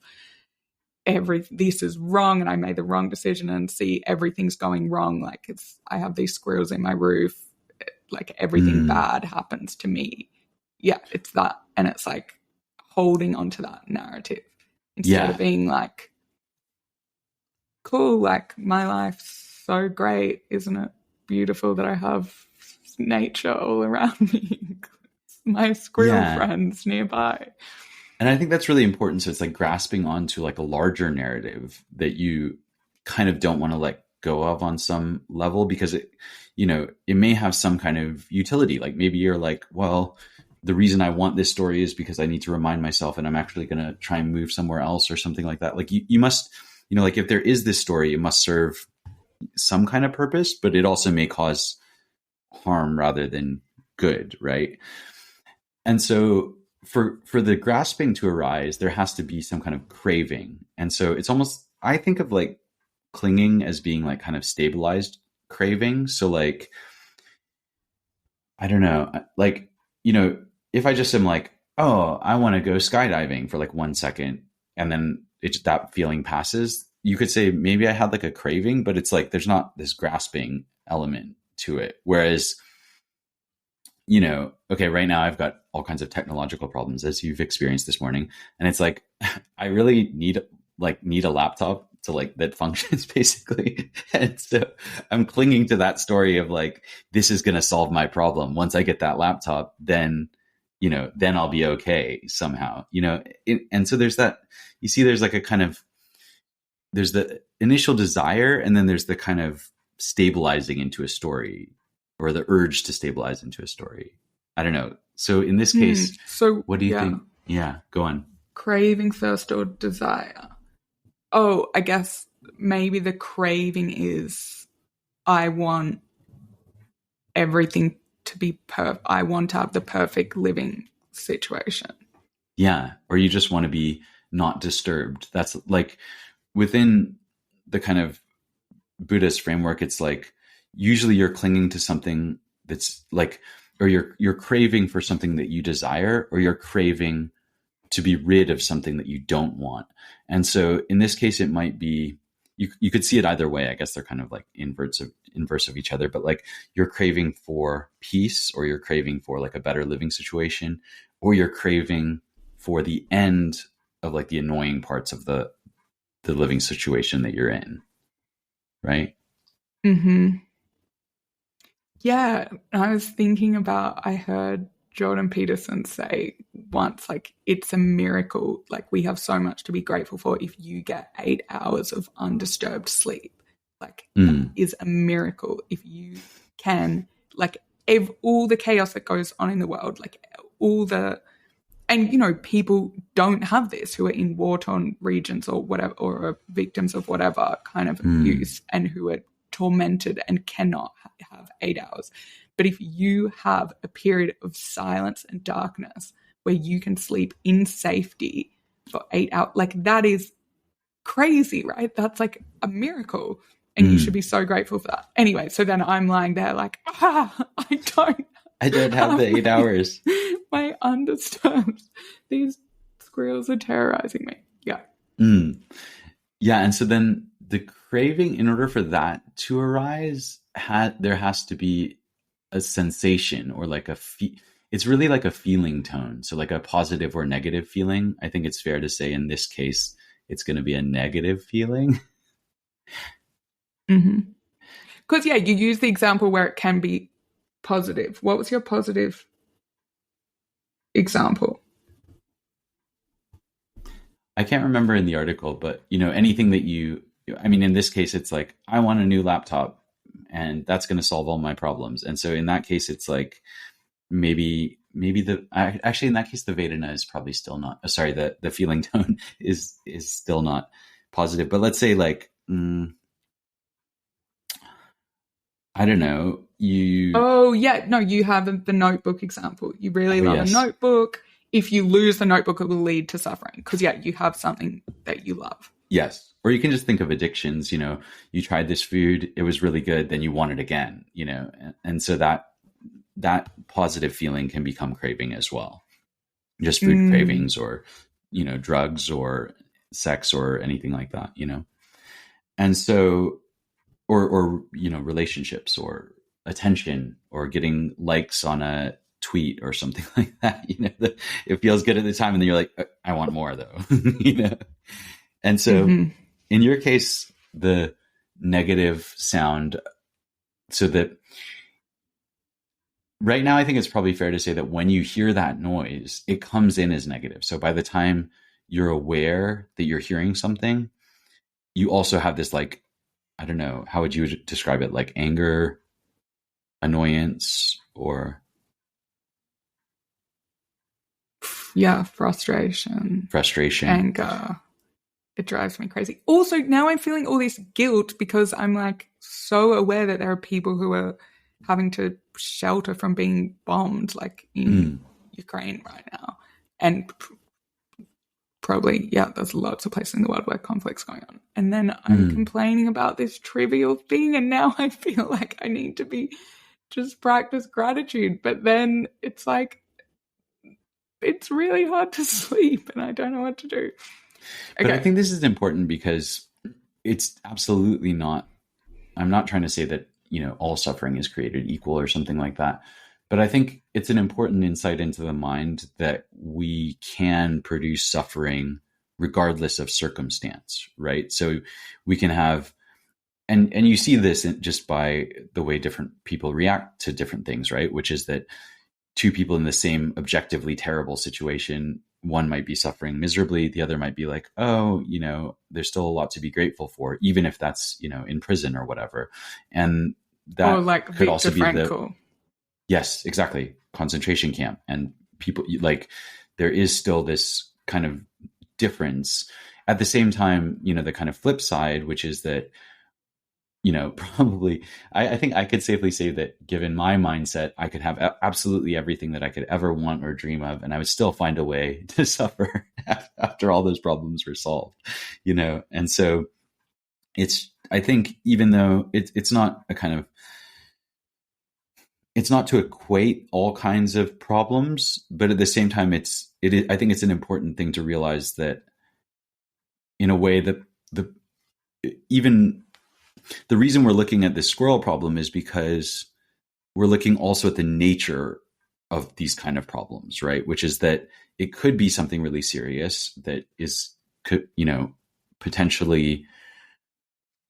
this is wrong and I made the wrong decision, and see everything's going wrong. Like I have these squirrels in my roof. Like everything bad happens to me. Yeah, it's that. And it's like holding onto that narrative instead of being like, cool, like my life's so great. Isn't it beautiful that I have nature all around me? My squirrel friends nearby. And I think that's really important. So it's like grasping onto like a larger narrative that you kind of don't want to let go of on some level, because it may have some kind of utility. Like maybe you're like, well, the reason I want this story is because I need to remind myself, and I'm actually going to try and move somewhere else or something like that. Like you must, like if there is this story, it must serve some kind of purpose, but it also may cause harm rather than good. Right. And so for the grasping to arise, there has to be some kind of craving. And so it's almost, I think of like clinging as being like kind of stabilized craving. So like, I don't know, like, if I just am like, oh, I want to go skydiving for like 1 second, and then that feeling passes, you could say maybe I had like a craving, but it's like, there's not this grasping element to it. Whereas okay, right now I've got all kinds of technological problems as you've experienced this morning. And it's like, I really need a laptop to like that functions basically. And so I'm clinging to that story of like, this is going to solve my problem. Once I get that laptop, then I'll be okay somehow, and so there's that, you see, there's like a kind of, there's the initial desire and then there's the kind of stabilizing into a story or the urge to stabilize into a story. I don't know. So in this case, So what do you yeah, think? Yeah, go on. craving, thirst, or desire. Oh, I guess maybe the craving is I want everything to be perfect. I want to have the perfect living situation. Yeah. Or you just want to be not disturbed. That's like within the kind of Buddhist framework, it's like usually you're clinging to something that's like, or you're craving for something that you desire, or you're craving to be rid of something that you don't want. And so in this case, it might be, you could see it either way. I guess they're kind of like inverse of each other, but like you're craving for peace, or you're craving for like a better living situation, or you're craving for the end of like the annoying parts of the living situation that you're in. Right. Mm-hmm. Yeah, I was thinking about, I heard Jordan Peterson say once, like, it's a miracle. Like, we have so much to be grateful for if you get 8 hours of undisturbed sleep. Like, that is a miracle if you can, like, all the chaos that goes on in the world, like, all the, and, people don't have this who are in war-torn regions or whatever, or are victims of whatever kind of abuse, and who are tormented and cannot have 8 hours. But if you have a period of silence and darkness where you can sleep in safety for 8 hours, like, that is crazy, right? That's like a miracle. And you should be so grateful for that. Anyway, so then I'm lying there like, I don't have the 8 hours. My undisturbed. These squirrels are terrorizing me. Yeah. Yeah. And so then the craving, in order for that to arise, there has to be a sensation, or like it's really like a feeling tone. So like a positive or negative feeling. I think it's fair to say in this case, it's going to be a negative feeling. Because, yeah, you use the example where it can be positive. What was your positive example? I can't remember in the article, but anything that in this case, it's like, I want a new laptop and that's going to solve all my problems. And so in that case, it's like, maybe actually in that case, the Vedana is probably still not, sorry, the feeling tone is still not positive. But let's say like, I don't know, Oh, yeah. No, you have the notebook example. You really love a notebook. If you lose the notebook, it will lead to suffering. Because, yeah, you have something that you love. Yes. Or you can just think of addictions. You tried this food, it was really good, then you want it again, and so that positive feeling can become craving as well. Just food cravings, or, drugs or sex or anything like that, And so, or relationships, or attention, or getting likes on a tweet or something like that. It feels good at the time, and then you're like, I want more though. And so in your case, the negative sound, so that right now, I think it's probably fair to say that when you hear that noise, it comes in as negative. So by the time you're aware that you're hearing something, you also have this, like, I don't know, how would you describe it? Like anger, annoyance, or? Yeah, frustration, anger. It drives me crazy. Also, now I'm feeling all this guilt because I'm like so aware that there are people who are having to shelter from being bombed, like in Ukraine right now. And probably, yeah, there's lots of places in the world where conflict's going on. And then I'm complaining about this trivial thing, and now I feel like I need to just practice gratitude. But then it's like, it's really hard to sleep and I don't know what to do. Okay. But I think this is important because it's absolutely not, I'm not trying to say that, all suffering is created equal or something like that. But I think it's an important insight into the mind that we can produce suffering regardless of circumstance, right? So we can have, and you see this just by the way different people react to different things, right? Which is that two people in the same objectively terrible situation, one might be suffering miserably, the other might be like, oh, there's still a lot to be grateful for, even if that's, in prison or whatever. And Or that like could Viktor also be Frankl. yes, exactly, concentration camp. And people like, there is still this kind of difference. At the same time, the kind of flip side, which is that, probably, I think I could safely say that given my mindset, I could have absolutely everything that I could ever want or dream of, and I would still find a way to suffer after all those problems were solved, And so I think even though it's not a kind of, it's not to equate all kinds of problems, but at the same time, I think it's an important thing to realize that in a way that the, even the reason we're looking at this squirrel problem is because we're looking also at the nature of these kind of problems, right? Which is that it could be something really serious that could, potentially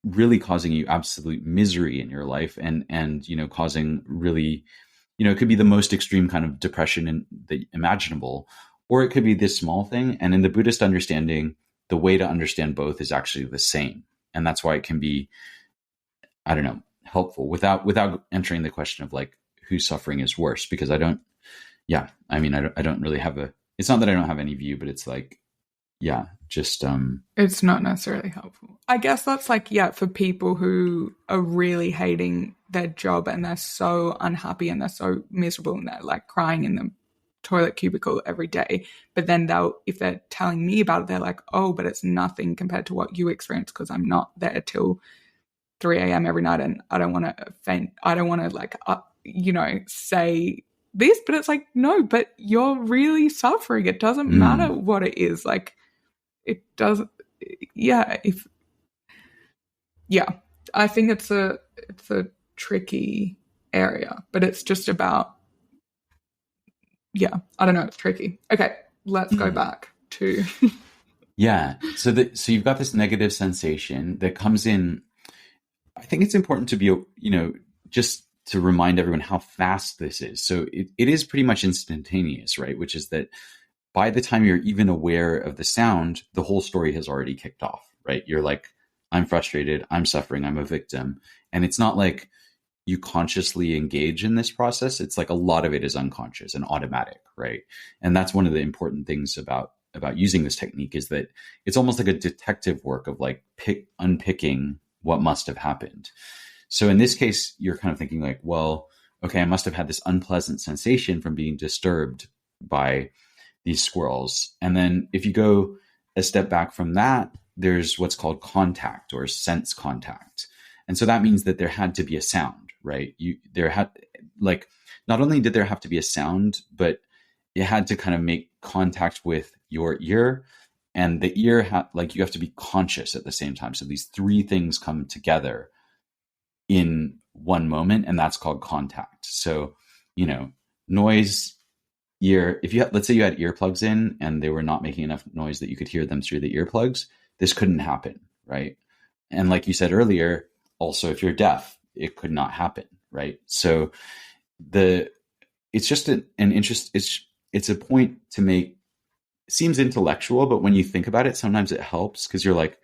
really causing you absolute misery in your life and, causing really, it could be the most extreme kind of depression imaginable, or it could be this small thing. And in the Buddhist understanding, the way to understand both is actually the same. And that's why it can be, I don't know, helpful without entering the question of like whose suffering is worse, because I don't really have it's not that I don't have any view, but it's like, just it's not necessarily helpful. I guess that's like, for people who are really hating their job and they're so unhappy and they're so miserable and they're like crying in the toilet cubicle every day. But then if they're telling me about it, they're like, oh, but it's nothing compared to what you experience because I'm not there till 3 a.m. every night and I don't want to faint. I don't want to like, say this, but it's like, no, but you're really suffering. It doesn't matter what it is. Like, it does. Yeah. I think it's a tricky area, but it's just about, I don't know. It's tricky. Okay. Let's go back to. So you've got this negative sensation that comes in. I think it's important to be, just to remind everyone how fast this is. So it is pretty much instantaneous, right? Which is that by the time you're even aware of the sound, the whole story has already kicked off, right? You're like, I'm frustrated, I'm suffering, I'm a victim. And it's not like you consciously engage in this process. It's like a lot of it is unconscious and automatic, right? And that's one of the important things about using this technique, is that it's almost like a detective work of like unpicking what must have happened. So in this case, you're kind of thinking like, well, okay, I must have had this unpleasant sensation from being disturbed by these squirrels. And then if you go a step back from that, there's what's called contact or sense contact. And so that means that there had to be a sound, right? Not only did there have to be a sound, but it had to kind of make contact with your ear, and the ear you have to be conscious at the same time. So these three things come together in one moment, and that's called contact. So, noise, ear, let's say you had earplugs in and they were not making enough noise that you could hear them through the earplugs, this couldn't happen, right? And like you said earlier, also if you're deaf, it could not happen, right? So it's just an interest. It's a point to make. It seems intellectual, but when you think about it, sometimes it helps, because you're like,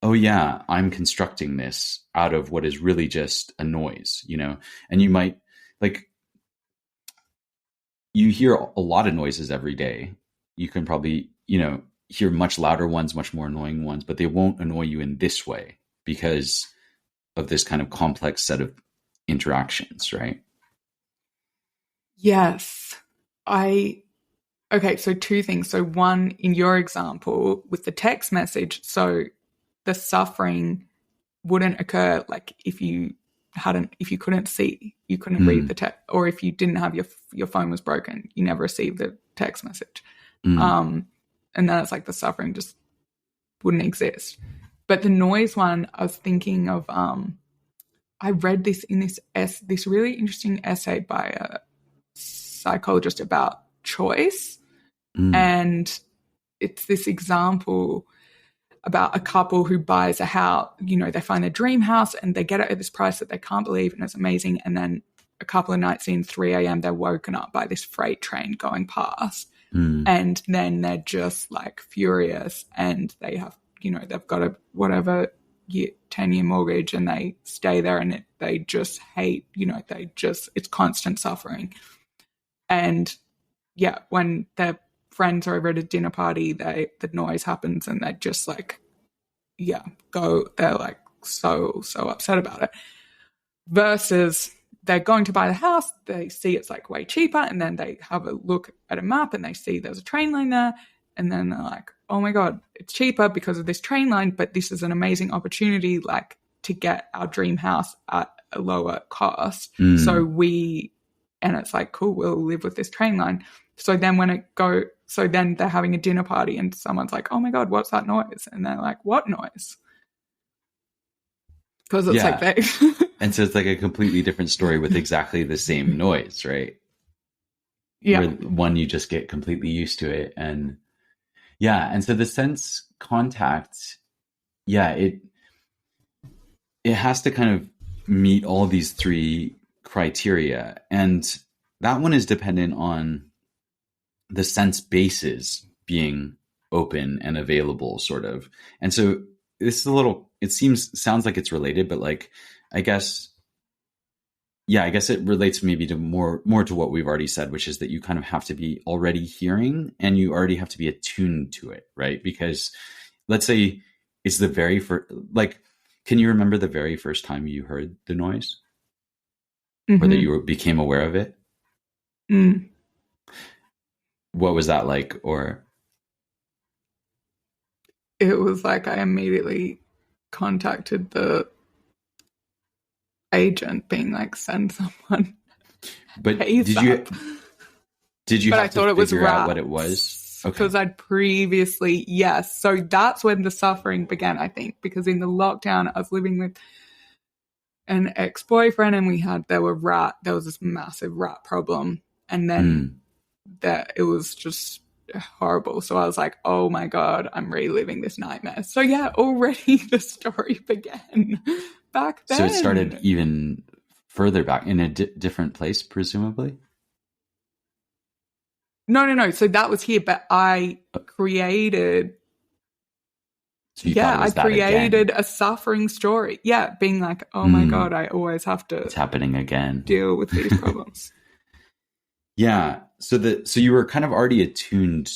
oh yeah, I'm constructing this out of what is really just a noise, and you might you hear a lot of noises every day. You can probably, hear much louder ones, much more annoying ones, but they won't annoy you in this way because of this kind of complex set of interactions, right? Yes. Okay, so two things. So one, in your example with the text message, so the suffering wouldn't occur like if you couldn't see, you couldn't read the text, or if you didn't have your phone was broken, you never received the text message. And then it's like the suffering just wouldn't exist. But the noise one, I was thinking of, I read this in this really interesting essay by psychologist about choice. Mm. And it's this example about a couple who buys a house. You know, they find their dream house and they get it at this price that they can't believe, and it's amazing. And then a couple of nights in, 3 a.m., they're woken up by this freight train going past. Mm. And then they're just like furious, and they have, you know, they've got a whatever 10-year mortgage, and they stay there, and they just hate, you know, it's constant suffering. And yeah, when their friends are over at a dinner party, the noise happens, and they just like, yeah, they're like so upset about it. Versus they're going to buy the house, they see it's like way cheaper, and then they have a look at a map and they see there's a train line there, and then they're like, oh my God, it's cheaper because of this train line, but this is an amazing opportunity like to get our dream house at a lower cost. And it's like, cool, we'll live with this train line. So then then they're having a dinner party and someone's like, oh my God, what's that noise? And they're like, what noise? Because it's like they... And so it's like a completely different story with exactly the same noise, right? Yeah. Where one, you just get completely used to it. And so the sense contact, it has to kind of meet all these three criteria. And that one is dependent on the sense bases being open and available, sort of. And so this is sounds like it's related, but like, I guess it relates maybe to more to what we've already said, which is that you kind of have to be already hearing and you already have to be attuned to it, right? Because let's say it's the very first, like, can you remember the very first time you heard the noise? Mm-hmm. Or that you became aware of it? Mm. What was that like? Or it was like I immediately contacted the agent, being like, send someone. But did you? But I thought it was figure out what it was? Because I'd previously, yes. So that's when the suffering began, I think, because in the lockdown, I was living with an ex-boyfriend, and there was this massive rat problem, and then it was just horrible. So I was like, oh my God, I'm reliving this nightmare. So yeah, already the story began back then. So it started even further back in a different place, presumably? No. So that was here, but I created... I created a suffering story. Yeah, being like, oh my God, I always have to... It's happening again. ...deal with these problems. Yeah. So you were kind of already attuned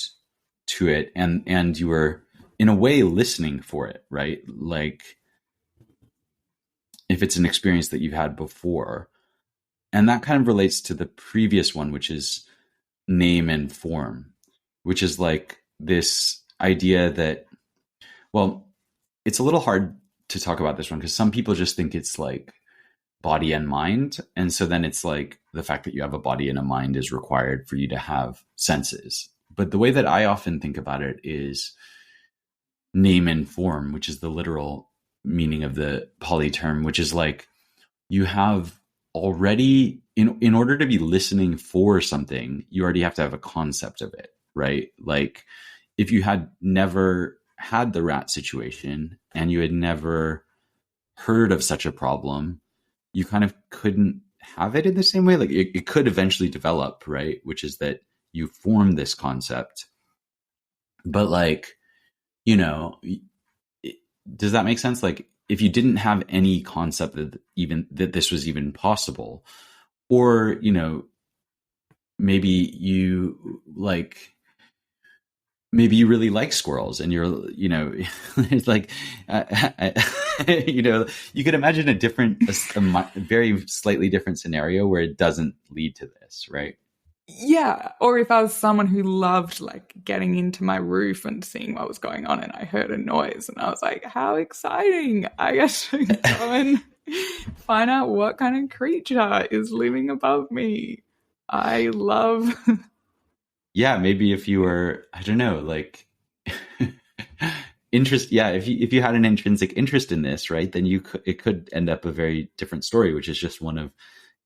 to it, and you were in a way listening for it, right? Like if it's an experience that you've had before. And that kind of relates to the previous one, which is name and form, which is like this idea that, well, it's a little hard to talk about this one because some people just think it's like body and mind. And so then it's like the fact that you have a body and a mind is required for you to have senses. But the way that I often think about it is name and form, which is the literal meaning of the Pali term, which is like you have already, in order to be listening for something, you already have to have a concept of it, right? Like if you had never had the rat situation and you had never heard of such a problem, you kind of couldn't have it in the same way. Like it could eventually develop, right? Which is that you form this concept. But like, does that make sense? Like if you didn't have any concept that this was even possible, or, maybe you really like squirrels and you're, it's like, you could imagine a very slightly different scenario where it doesn't lead to this, right? Yeah. Or if I was someone who loved like getting into my roof and seeing what was going on and I heard a noise and I was like, how exciting. I guess I should go and find out what kind of creature is living above me. I love... Yeah, maybe if you were, I don't know, like interest. Yeah, if you had an intrinsic interest in this, right, then it could end up a very different story, which is just one of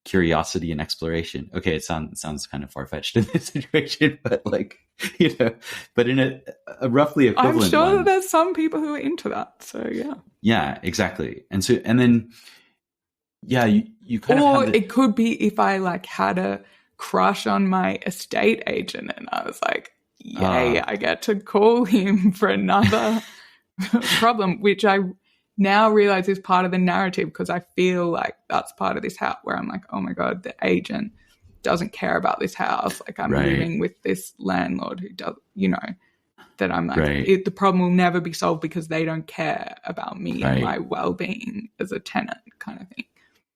curiosity and exploration. Okay, it sounds kind of far-fetched in this situation, but like, but in a roughly equivalent I'm sure one. that there's some people who are into that. So yeah. Yeah, exactly. And then yeah, you kind of Or have it could be if I like had a crush on my estate agent and I was like, yay, I get to call him for another problem, which I now realize is part of the narrative because I feel like that's part of this house where I'm like, oh my God, the agent doesn't care about this house. Like I'm living with this landlord who does, that I'm like, the problem will never be solved because they don't care about me and my well-being as a tenant kind of thing.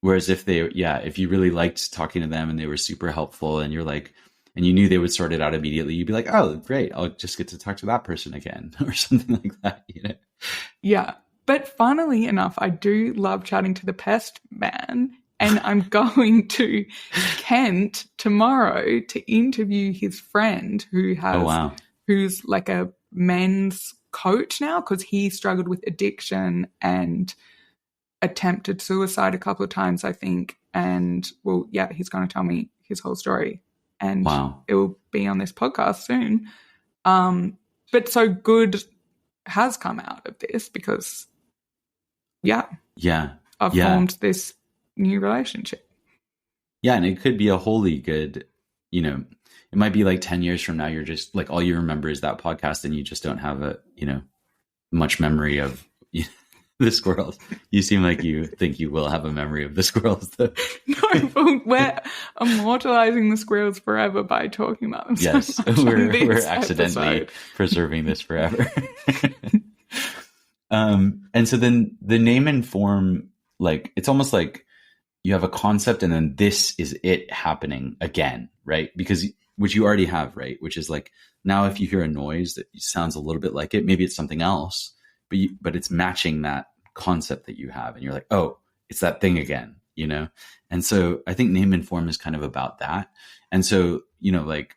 Whereas if you really liked talking to them and they were super helpful and you're like, and you knew they would sort it out immediately, you'd be like, oh, great, I'll just get to talk to that person again or something like that, Yeah. But funnily enough, I do love chatting to the pest man, and I'm going to Kent tomorrow to interview his friend who has, who's like a men's coach now because he struggled with addiction and attempted suicide a couple of times, I think. And well, yeah, he's going to tell me his whole story, and it will be on this podcast soon. But so good has come out of this because I've formed this new relationship. Yeah, and it could be a wholly good, it might be like 10 years from now, you're just like, all you remember is that podcast and you just don't have much memory of the squirrels. You seem like you think you will have a memory of the squirrels though. No, but we're immortalizing the squirrels forever by talking about them. Yes, so we're accidentally preserving this forever. And so then the name and form, like, it's almost like you have a concept and then this is it happening again, right? Because which you already have, right? Which is like, now if you hear a noise that sounds a little bit like it, maybe it's something else, but it's matching that concept that you have. And you're like, oh, it's that thing again, And so I think name and form is kind of about that. And so, like,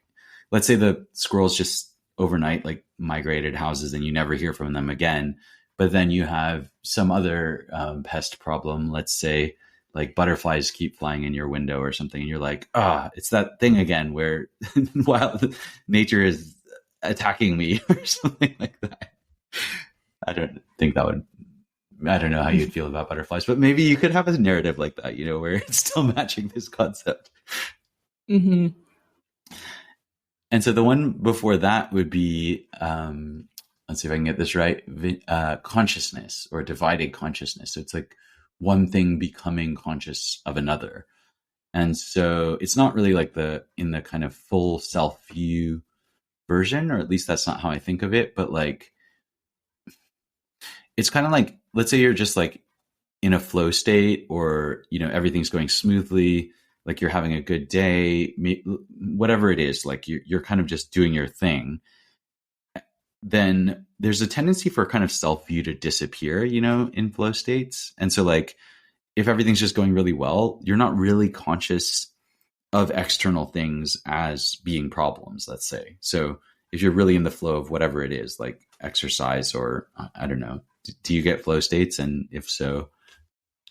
let's say the squirrels just overnight, like, migrated houses and you never hear from them again. But then you have some other pest problem. Let's say like butterflies keep flying in your window or something. And you're like, it's that thing again where nature is attacking me or something like that. I don't know how you'd feel about butterflies, but maybe you could have a narrative like that, where it's still matching this concept. Mm-hmm. And so the one before that would be, let's see if I can get this right, consciousness or divided consciousness. So it's like one thing becoming conscious of another. And so it's not really like in the kind of full self view version, or at least that's not how I think of it. But like, it's kind of like, let's say you're just like in a flow state or, everything's going smoothly, like you're having a good day, whatever it is, like you're kind of just doing your thing. Then there's a tendency for kind of self-view to disappear, in flow states. And so like, if everything's just going really well, you're not really conscious of external things as being problems, let's say. So if you're really in the flow of whatever it is, like exercise or I don't know, do you get flow states? And if so,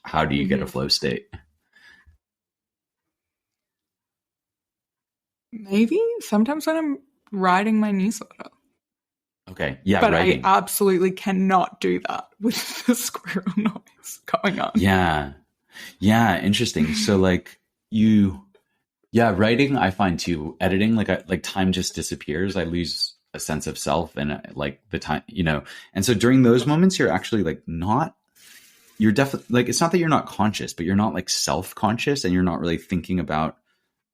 how do you get a flow state? Maybe sometimes when I'm writing my newsletter. Okay. Yeah. But writing. I absolutely cannot do that with the squirrel noise going on. Yeah. Yeah. Interesting. So like writing, I find too, editing, like time just disappears. I lose a sense of self and like the time, and so during those moments, you're actually like you're definitely like, it's not that you're not conscious, but you're not like self-conscious and you're not really thinking about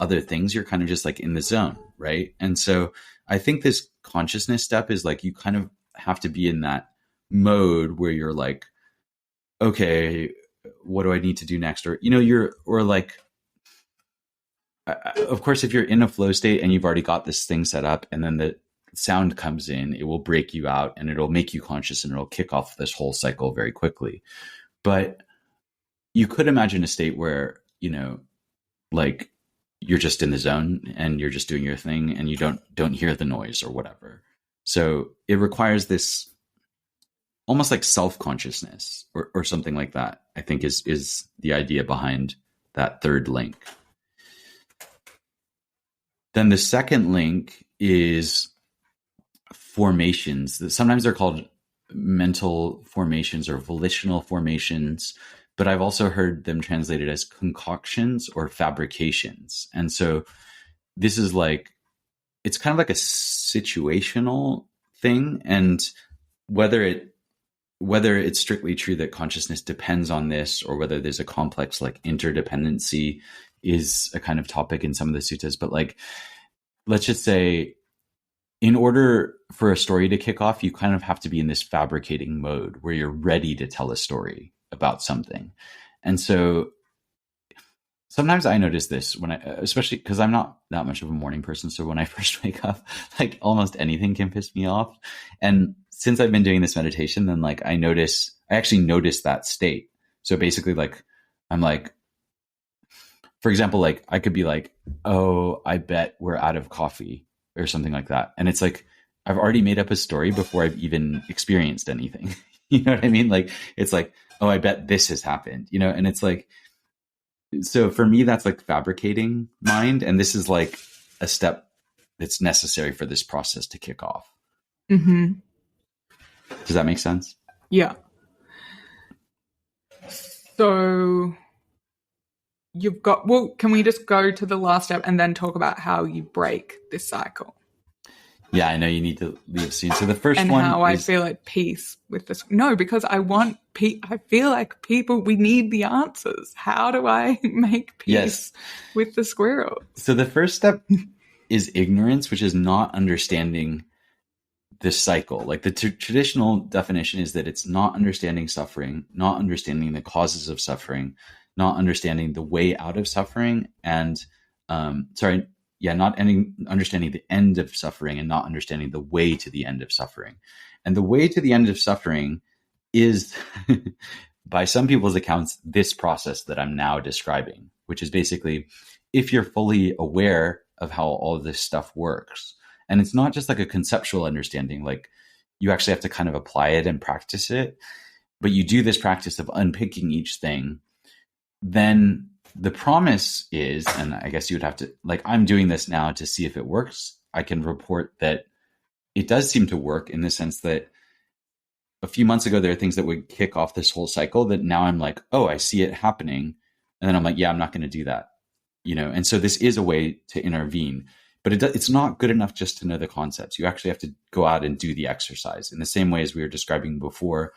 other things. You're kind of just like in the zone. Right. And so I think this consciousness step is like, you kind of have to be in that mode where you're like, okay, what do I need to do next? Or, of course, if you're in a flow state and you've already got this thing set up and then the sound comes in, it will break you out and it'll make you conscious and it'll kick off this whole cycle very quickly. But you could imagine a state where, like you're just in the zone and you're just doing your thing and you don't hear the noise or whatever. So it requires this almost like self-consciousness or something like that, I think is the idea behind that third link. Then the second link is formations. Sometimes they're called mental formations or volitional formations, but I've also heard them translated as concoctions or fabrications. And so this is like, it's kind of like a situational thing. And whether it's strictly true that consciousness depends on this, or whether there's a complex like interdependency, is a kind of topic in some of the suttas. But like, let's just say, in order for a story to kick off, you kind of have to be in this fabricating mode where you're ready to tell a story about something. And so sometimes I notice this when especially because I'm not that much of a morning person. So when I first wake up, like almost anything can piss me off. And since I've been doing this meditation, then like I actually notice that state. So basically, like, I'm like, for example, like I could be like, oh, I bet we're out of coffee or something like that. And it's like, I've already made up a story before I've even experienced anything. You know what I mean? Like, it's like, oh, I bet this has happened, and it's like, so for me, that's like fabricating mind. And this is like a step that's necessary for this process to kick off. Mm-hmm. Does that make sense? Yeah. So can we just go to the last step and then talk about how you break this cycle? Yeah, I know you need to leave soon. So the first and one how I feel at peace with this. No, because I feel like we need the answers. How do I make peace with the squirrel? So the first step is ignorance, which is not understanding this cycle. Like the traditional definition is that it's not understanding suffering, not understanding the causes of suffering, not understanding the way out of suffering, and not understanding the end of suffering and not understanding the way to the end of suffering. And the way to the end of suffering is, by some people's accounts, this process that I'm now describing, which is basically, if you're fully aware of how all of this stuff works, and it's not just like a conceptual understanding, like you actually have to kind of apply it and practice it, but you do this practice of unpicking each thing, then the promise is, and I guess you would have to, like, I'm doing this now to see if it works. I can report that it does seem to work, in the sense that a few months ago, there are things that would kick off this whole cycle that now I'm like, oh, I see it happening. And then I'm like, yeah, I'm not going to do that. And so this is a way to intervene, but it's not good enough just to know the concepts. You actually have to go out and do the exercise in the same way as we were describing before.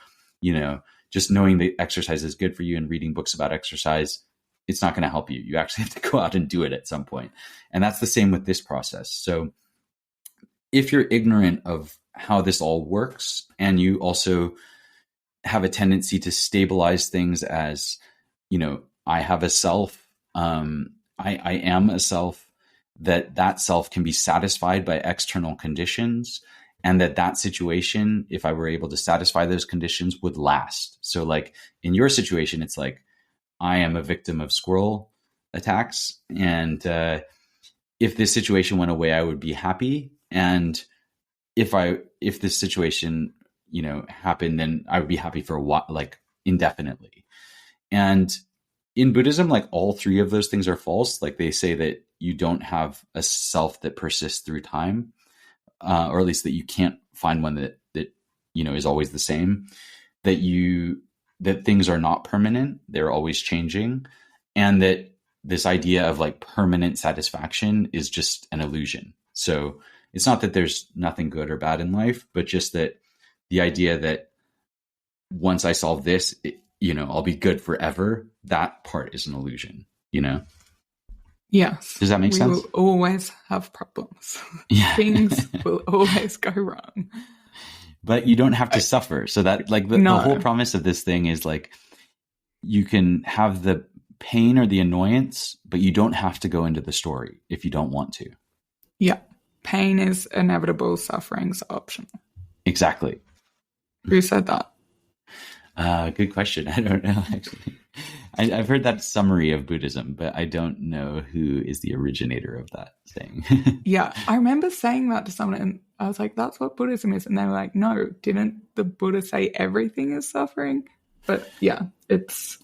Just knowing the exercise is good for you and reading books about exercise, it's not going to help you. You actually have to go out and do it at some point. And that's the same with this process. So if you're ignorant of how this all works, and you also have a tendency to stabilize things as, I have a self, I am a self, that self can be satisfied by external conditions, and that situation, if I were able to satisfy those conditions, would last. So like in your situation, it's like, I am a victim of squirrel attacks, and if this situation went away, I would be happy. And if this situation, happened, then I would be happy for a while, like indefinitely. And in Buddhism, like all three of those things are false. Like they say that you don't have a self that persists through time, or at least that you can't find one that is always the same. That things are not permanent; they're always changing, and that this idea of like permanent satisfaction is just an illusion. So it's not that there's nothing good or bad in life, but just that the idea that once I solve this, I'll be good forever. That part is an illusion, Yes. Does that make sense? We will always have problems. Yeah. Things will always go wrong. But you don't have to suffer. So that like the whole promise of this thing is like, you can have the pain or the annoyance, but you don't have to go into the story if you don't want to. Yeah. Pain is inevitable, suffering's optional. Exactly. Who said that? Good question. I don't know, actually. I've heard that summary of Buddhism, but I don't know who is the originator of that saying. Yeah, I remember saying that to someone, and I was like, that's what Buddhism is. And they were like, no, didn't the Buddha say everything is suffering? But yeah, it's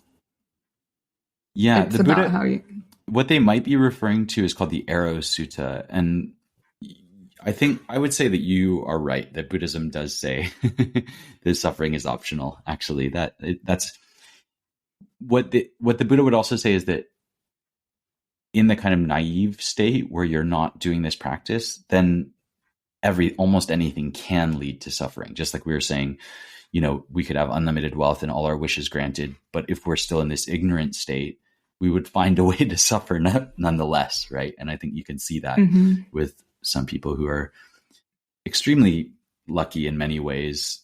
the about Buddha, how you... what they might be referring to is called the Arrow Sutta. And I think I would say that you are right, that Buddhism does say that suffering is optional. Actually, that's what the Buddha would also say, is that in the kind of naive state where you're not doing this practice, then almost anything can lead to suffering. Just like we were saying, we could have unlimited wealth and all our wishes granted, but if we're still in this ignorant state, we would find a way to suffer nonetheless, right? And I think you can see that with some people who are extremely lucky in many ways,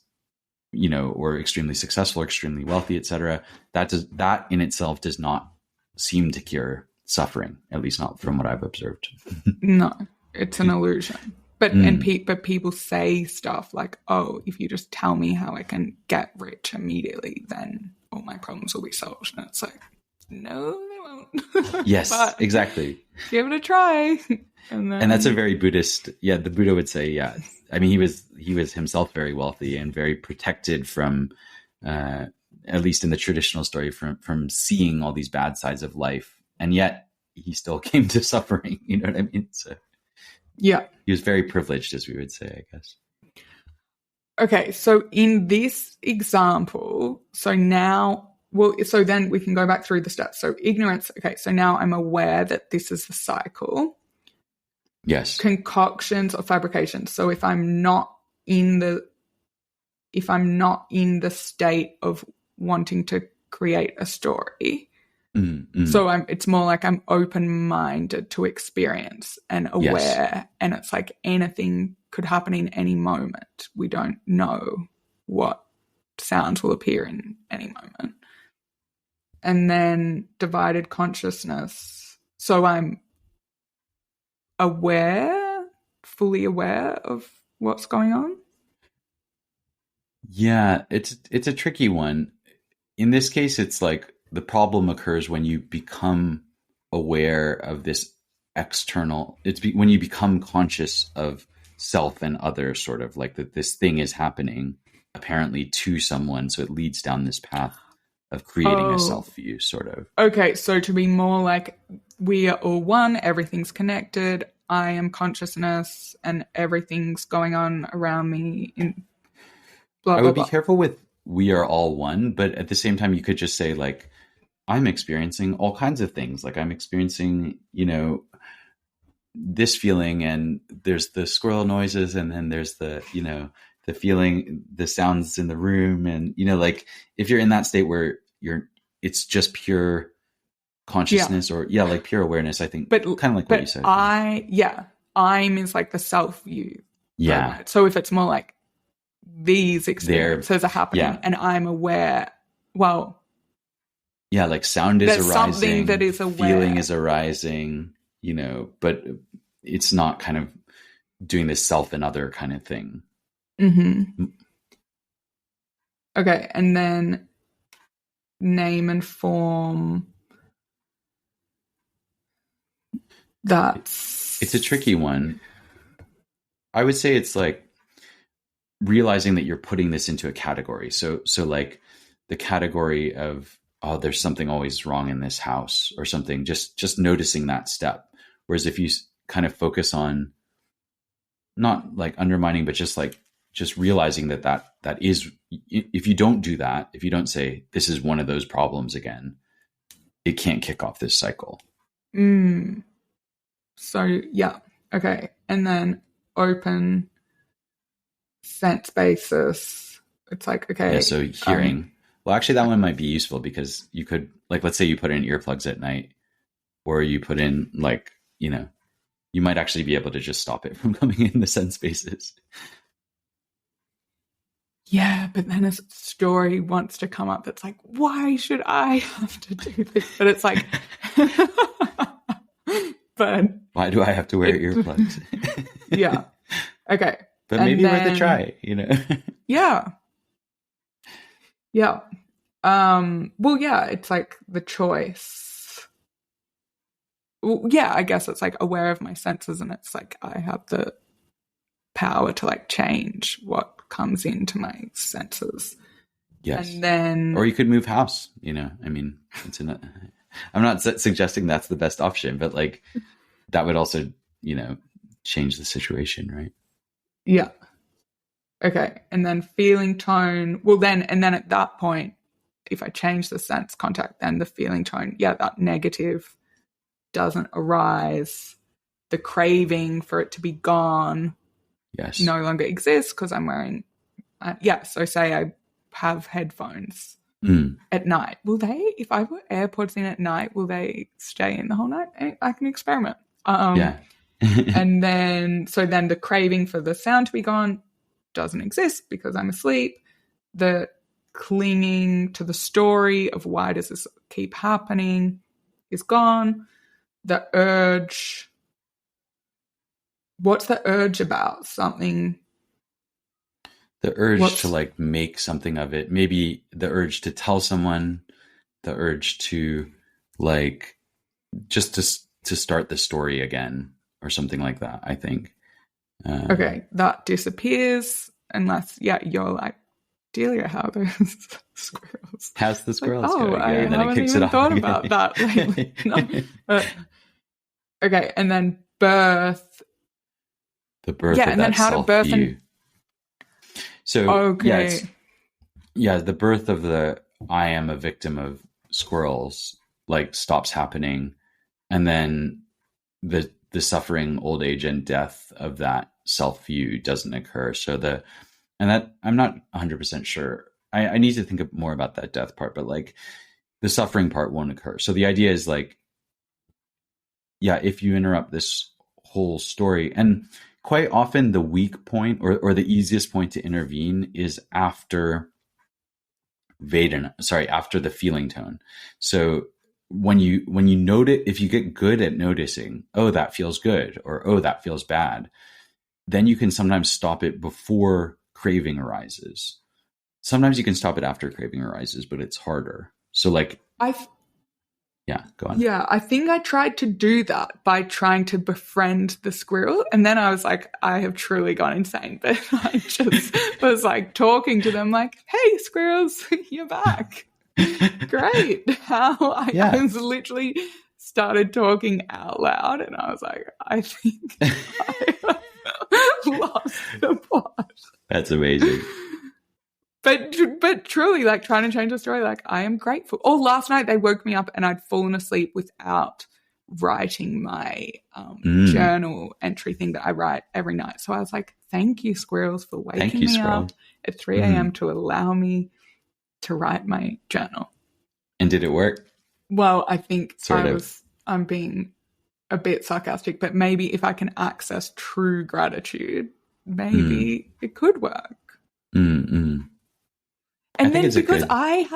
or extremely successful, or extremely wealthy, etc. That in itself does not seem to cure suffering, at least not from what I've observed. No, it's an illusion. But but people say stuff like, "Oh, if you just tell me how I can get rich immediately, then all my problems will be solved." And it's like, no, they won't. Yes, exactly. Give it a try. And that's a very Buddhist. Yeah, the Buddha would say, yeah. I mean, he was himself very wealthy and very protected from, at least in the traditional story, from seeing all these bad sides of life, and yet he still came to suffering. You know what I mean? So. Yeah. He was very privileged, as we would say, I guess. Okay, so in this example, so then we can go back through the steps. So ignorance, okay, so now I'm aware that this is the cycle. Yes. Concoctions or fabrications. So if I'm not in the state of wanting to create a story, so it's more like I'm open-minded to experience and aware, yes. And it's like anything could happen in any moment. We don't know what sounds will appear in any moment. And then divided consciousness. So I'm fully aware of what's going on. Yeah, it's a tricky one. In this case, it's like the problem occurs when you become aware of this external. When you become conscious of self and others, sort of like that this thing is happening apparently to someone, so it leads down this path of creating a self view, sort of. Okay, so to be more like we are all one, everything's connected, I am consciousness, and everything's going on around me. I would be careful with "we are all one," but at the same time, you could just say like, I'm experiencing all kinds of things. Like I'm experiencing, this feeling, and there's the squirrel noises, and then there's the, the feeling, the sounds in the room. And, like if you're in that state where it's just pure consciousness or like pure awareness, I think, but kind of like what you said. I means like the self view. Yeah. Right? So if it's more like these experiences are happening and I'm aware, well, yeah, like sound is arising, something that is aware. Feeling is arising, but it's not kind of doing this self and other kind of thing. Mm-hmm. Okay, and then name and form. It's a tricky one. I would say it's like realizing that you're putting this into a category. So like the category of, oh, there's something always wrong in this house or something, just noticing that step. Whereas if you kind of focus on not like undermining, but just realizing that is, if you don't do that, if you don't say, this is one of those problems again, it can't kick off this cycle. So, yeah. Okay. And then open sense basis. It's like, okay. Yeah, so hearing. Well, actually, that one might be useful because you could, like, let's say you put in earplugs at night, or you put in, like, you might actually be able to just stop it from coming in the sense basis. Yeah, but then a story wants to come up that's like, why should I have to do this? But it's like, but why do I have to wear earplugs? Yeah. Okay. But maybe worth a try, Yeah. Yeah. Well, yeah, it's like the choice. Well, yeah, I guess it's like aware of my senses, and it's like I have the power to like change what comes into my senses. Yes. And then, or you could move house, I mean, it's I'm not suggesting that's the best option, but like that would also, change the situation, right? Yeah. Okay. And then feeling tone. Well, and then at that point, if I change the sense contact, then the feeling tone, that negative doesn't arise. The craving for it to be gone Yes. no longer exists because I'm wearing, so say I have headphones at night. If I put AirPods in at night, will they stay in the whole night? I can experiment. Yeah. And then the craving for the sound to be gone doesn't exist because I'm asleep. The clinging to the story of why does this keep happening is gone. The urge, what's the urge about? Something. The urge to like make something of it. Maybe the urge to tell someone, the urge to like just to start the story again or something like that, I think. Okay, that disappears unless, you're like, Delia, how are those squirrels? How's the squirrels like, going? I And then it haven't kicks even it off. thought about that lately. No. Okay, and then birth. The birth of and then that how to birth self-view. So, okay. the birth of the I am a victim of squirrels like stops happening, and then the suffering, old age, and death of that self-view doesn't occur. So that I'm not 100% sure. I need to think more about that death part, but like the suffering part won't occur. So the idea is like, if you interrupt this whole story, and quite often the weak point or the easiest point to intervene is after after the feeling tone. So when you note it, if you get good at noticing, oh, that feels good, or oh, that feels bad, then you can sometimes stop it before craving arises. Sometimes you can stop it after craving arises, but it's harder. So like, go on. Yeah, I think I tried to do that by trying to befriend the squirrel. And then I was like, I have truly gone insane. But I just was like talking to them like, hey, squirrels, you're back. Great. I was literally started talking out loud. And I was like, I think I lost the plot. That's amazing. But truly, like trying to change the story, like I am grateful. Oh, last night they woke me up and I'd fallen asleep without writing my journal entry thing that I write every night. So I was like, thank you, squirrels, for waking me up at 3 a.m. to allow me to write my journal. And did it work? Well, I think I'm being a bit sarcastic, but maybe if I can access true gratitude, maybe it could work. And then because I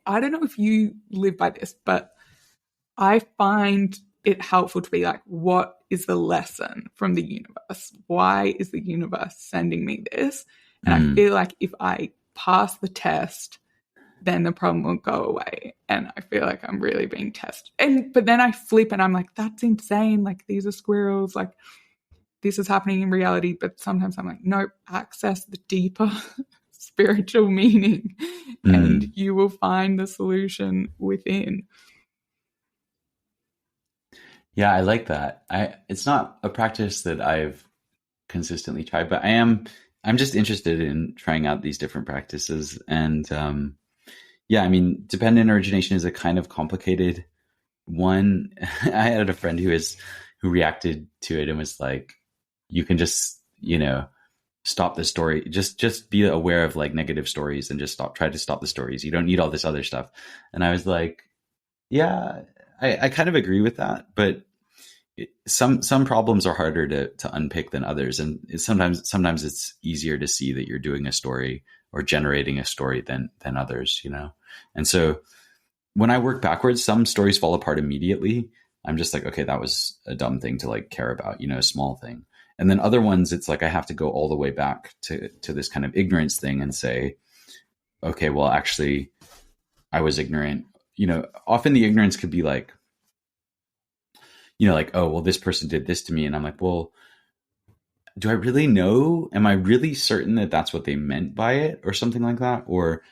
don't know if you live by this, but I find it helpful to be like, what is the lesson from the universe? Why is the universe sending me this? And I feel like if I pass the test, then the problem will go away. And I feel like I'm really being tested. But then I flip and I'm like, that's insane. Like these are squirrels. Like this is happening in reality. But sometimes I'm like, nope, access the deeper spiritual meaning and you will find the solution within. Yeah, I like that. It's not a practice that I've consistently tried, but I'm just interested in trying out these different practices. And I mean, dependent origination is a kind of complicated one. I had a friend who reacted to it and was like, you can just, stop the story. Just be aware of like negative stories and just try to stop the stories. You don't need all this other stuff. And I was like, yeah, I kind of agree with that, but some problems are harder to unpick than others. And sometimes it's easier to see that you're doing a story or generating a story than others, And so when I work backwards, some stories fall apart immediately. I'm just like, okay, that was a dumb thing to like care about, a small thing. And then other ones, it's like I have to go all the way back to this kind of ignorance thing and say, okay, well, actually, I was ignorant. Often the ignorance could be like, like, oh, well, this person did this to me. And I'm like, well, do I really know? Am I really certain that that's what they meant by it or something like that? Or,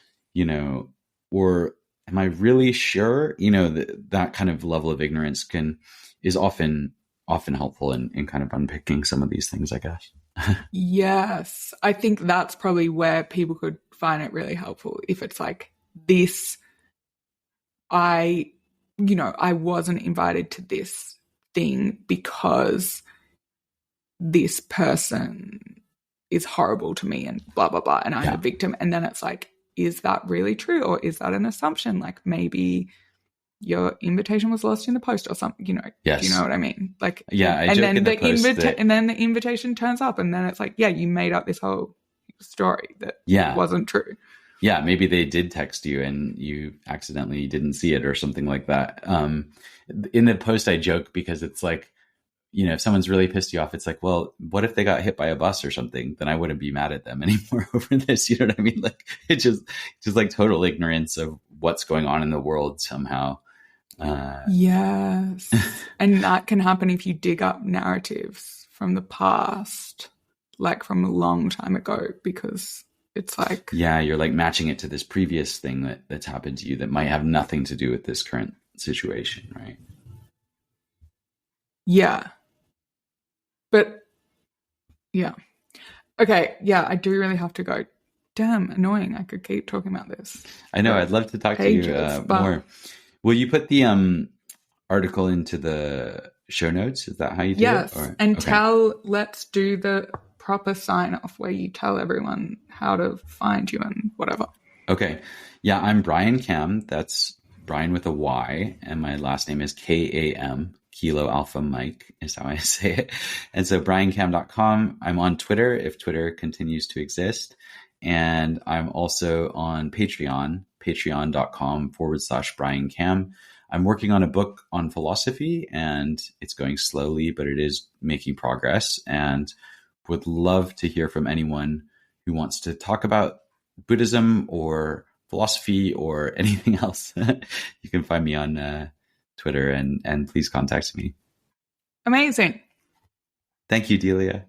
or am I really sure? That kind of level of ignorance is often helpful in kind of unpicking some of these things, I guess. Yes. I think that's probably where people could find it really helpful. If it's like this, I, I wasn't invited to this thing because this person is horrible to me and blah, blah, blah. And I'm the Yeah. victim. And then it's like, is that really true? Or is that an assumption? Like maybe your invitation was lost in the post or something, do you know Yes. what I mean? Like, Yeah. I and joke then in the post that, and then the invitation turns up and then it's like, yeah, you made up this whole story that yeah. wasn't true. Yeah, maybe they did text you and you accidentally didn't see it or something like that. In the post, I joke because it's like, if someone's really pissed you off, it's like, well, what if they got hit by a bus or something? Then I wouldn't be mad at them anymore over this. You know what I mean? Like it's just like total ignorance of what's going on in the world somehow. Yes. And that can happen if you dig up narratives from the past, like from a long time ago, because it's like, Yeah, you're like matching it to this previous thing that's happened to you that might have nothing to do with this current situation, right? yeah. But yeah. Okay. Yeah, I do really have to go. Damn, annoying. I could keep talking about this. I know. I'd love to talk to you Pages, more. Will you put the article into the show notes? Is that how you do it? yes. Or And okay. let's do the proper sign off where you tell everyone how to find you and whatever. Okay. Yeah, I'm Bryan Kam. That's Brian with a Y, and my last name is Kam. Kilo Alpha Mike is how I say it. And so bryankam.com. I'm on Twitter if Twitter continues to exist. And I'm also on Patreon, patreon.com/Bryan Kam. I'm working on a book on philosophy and it's going slowly, but it is making progress and would love to hear from anyone who wants to talk about Buddhism or philosophy or anything else. You can find me on Twitter and please contact me. Amazing. Thank you, Delia.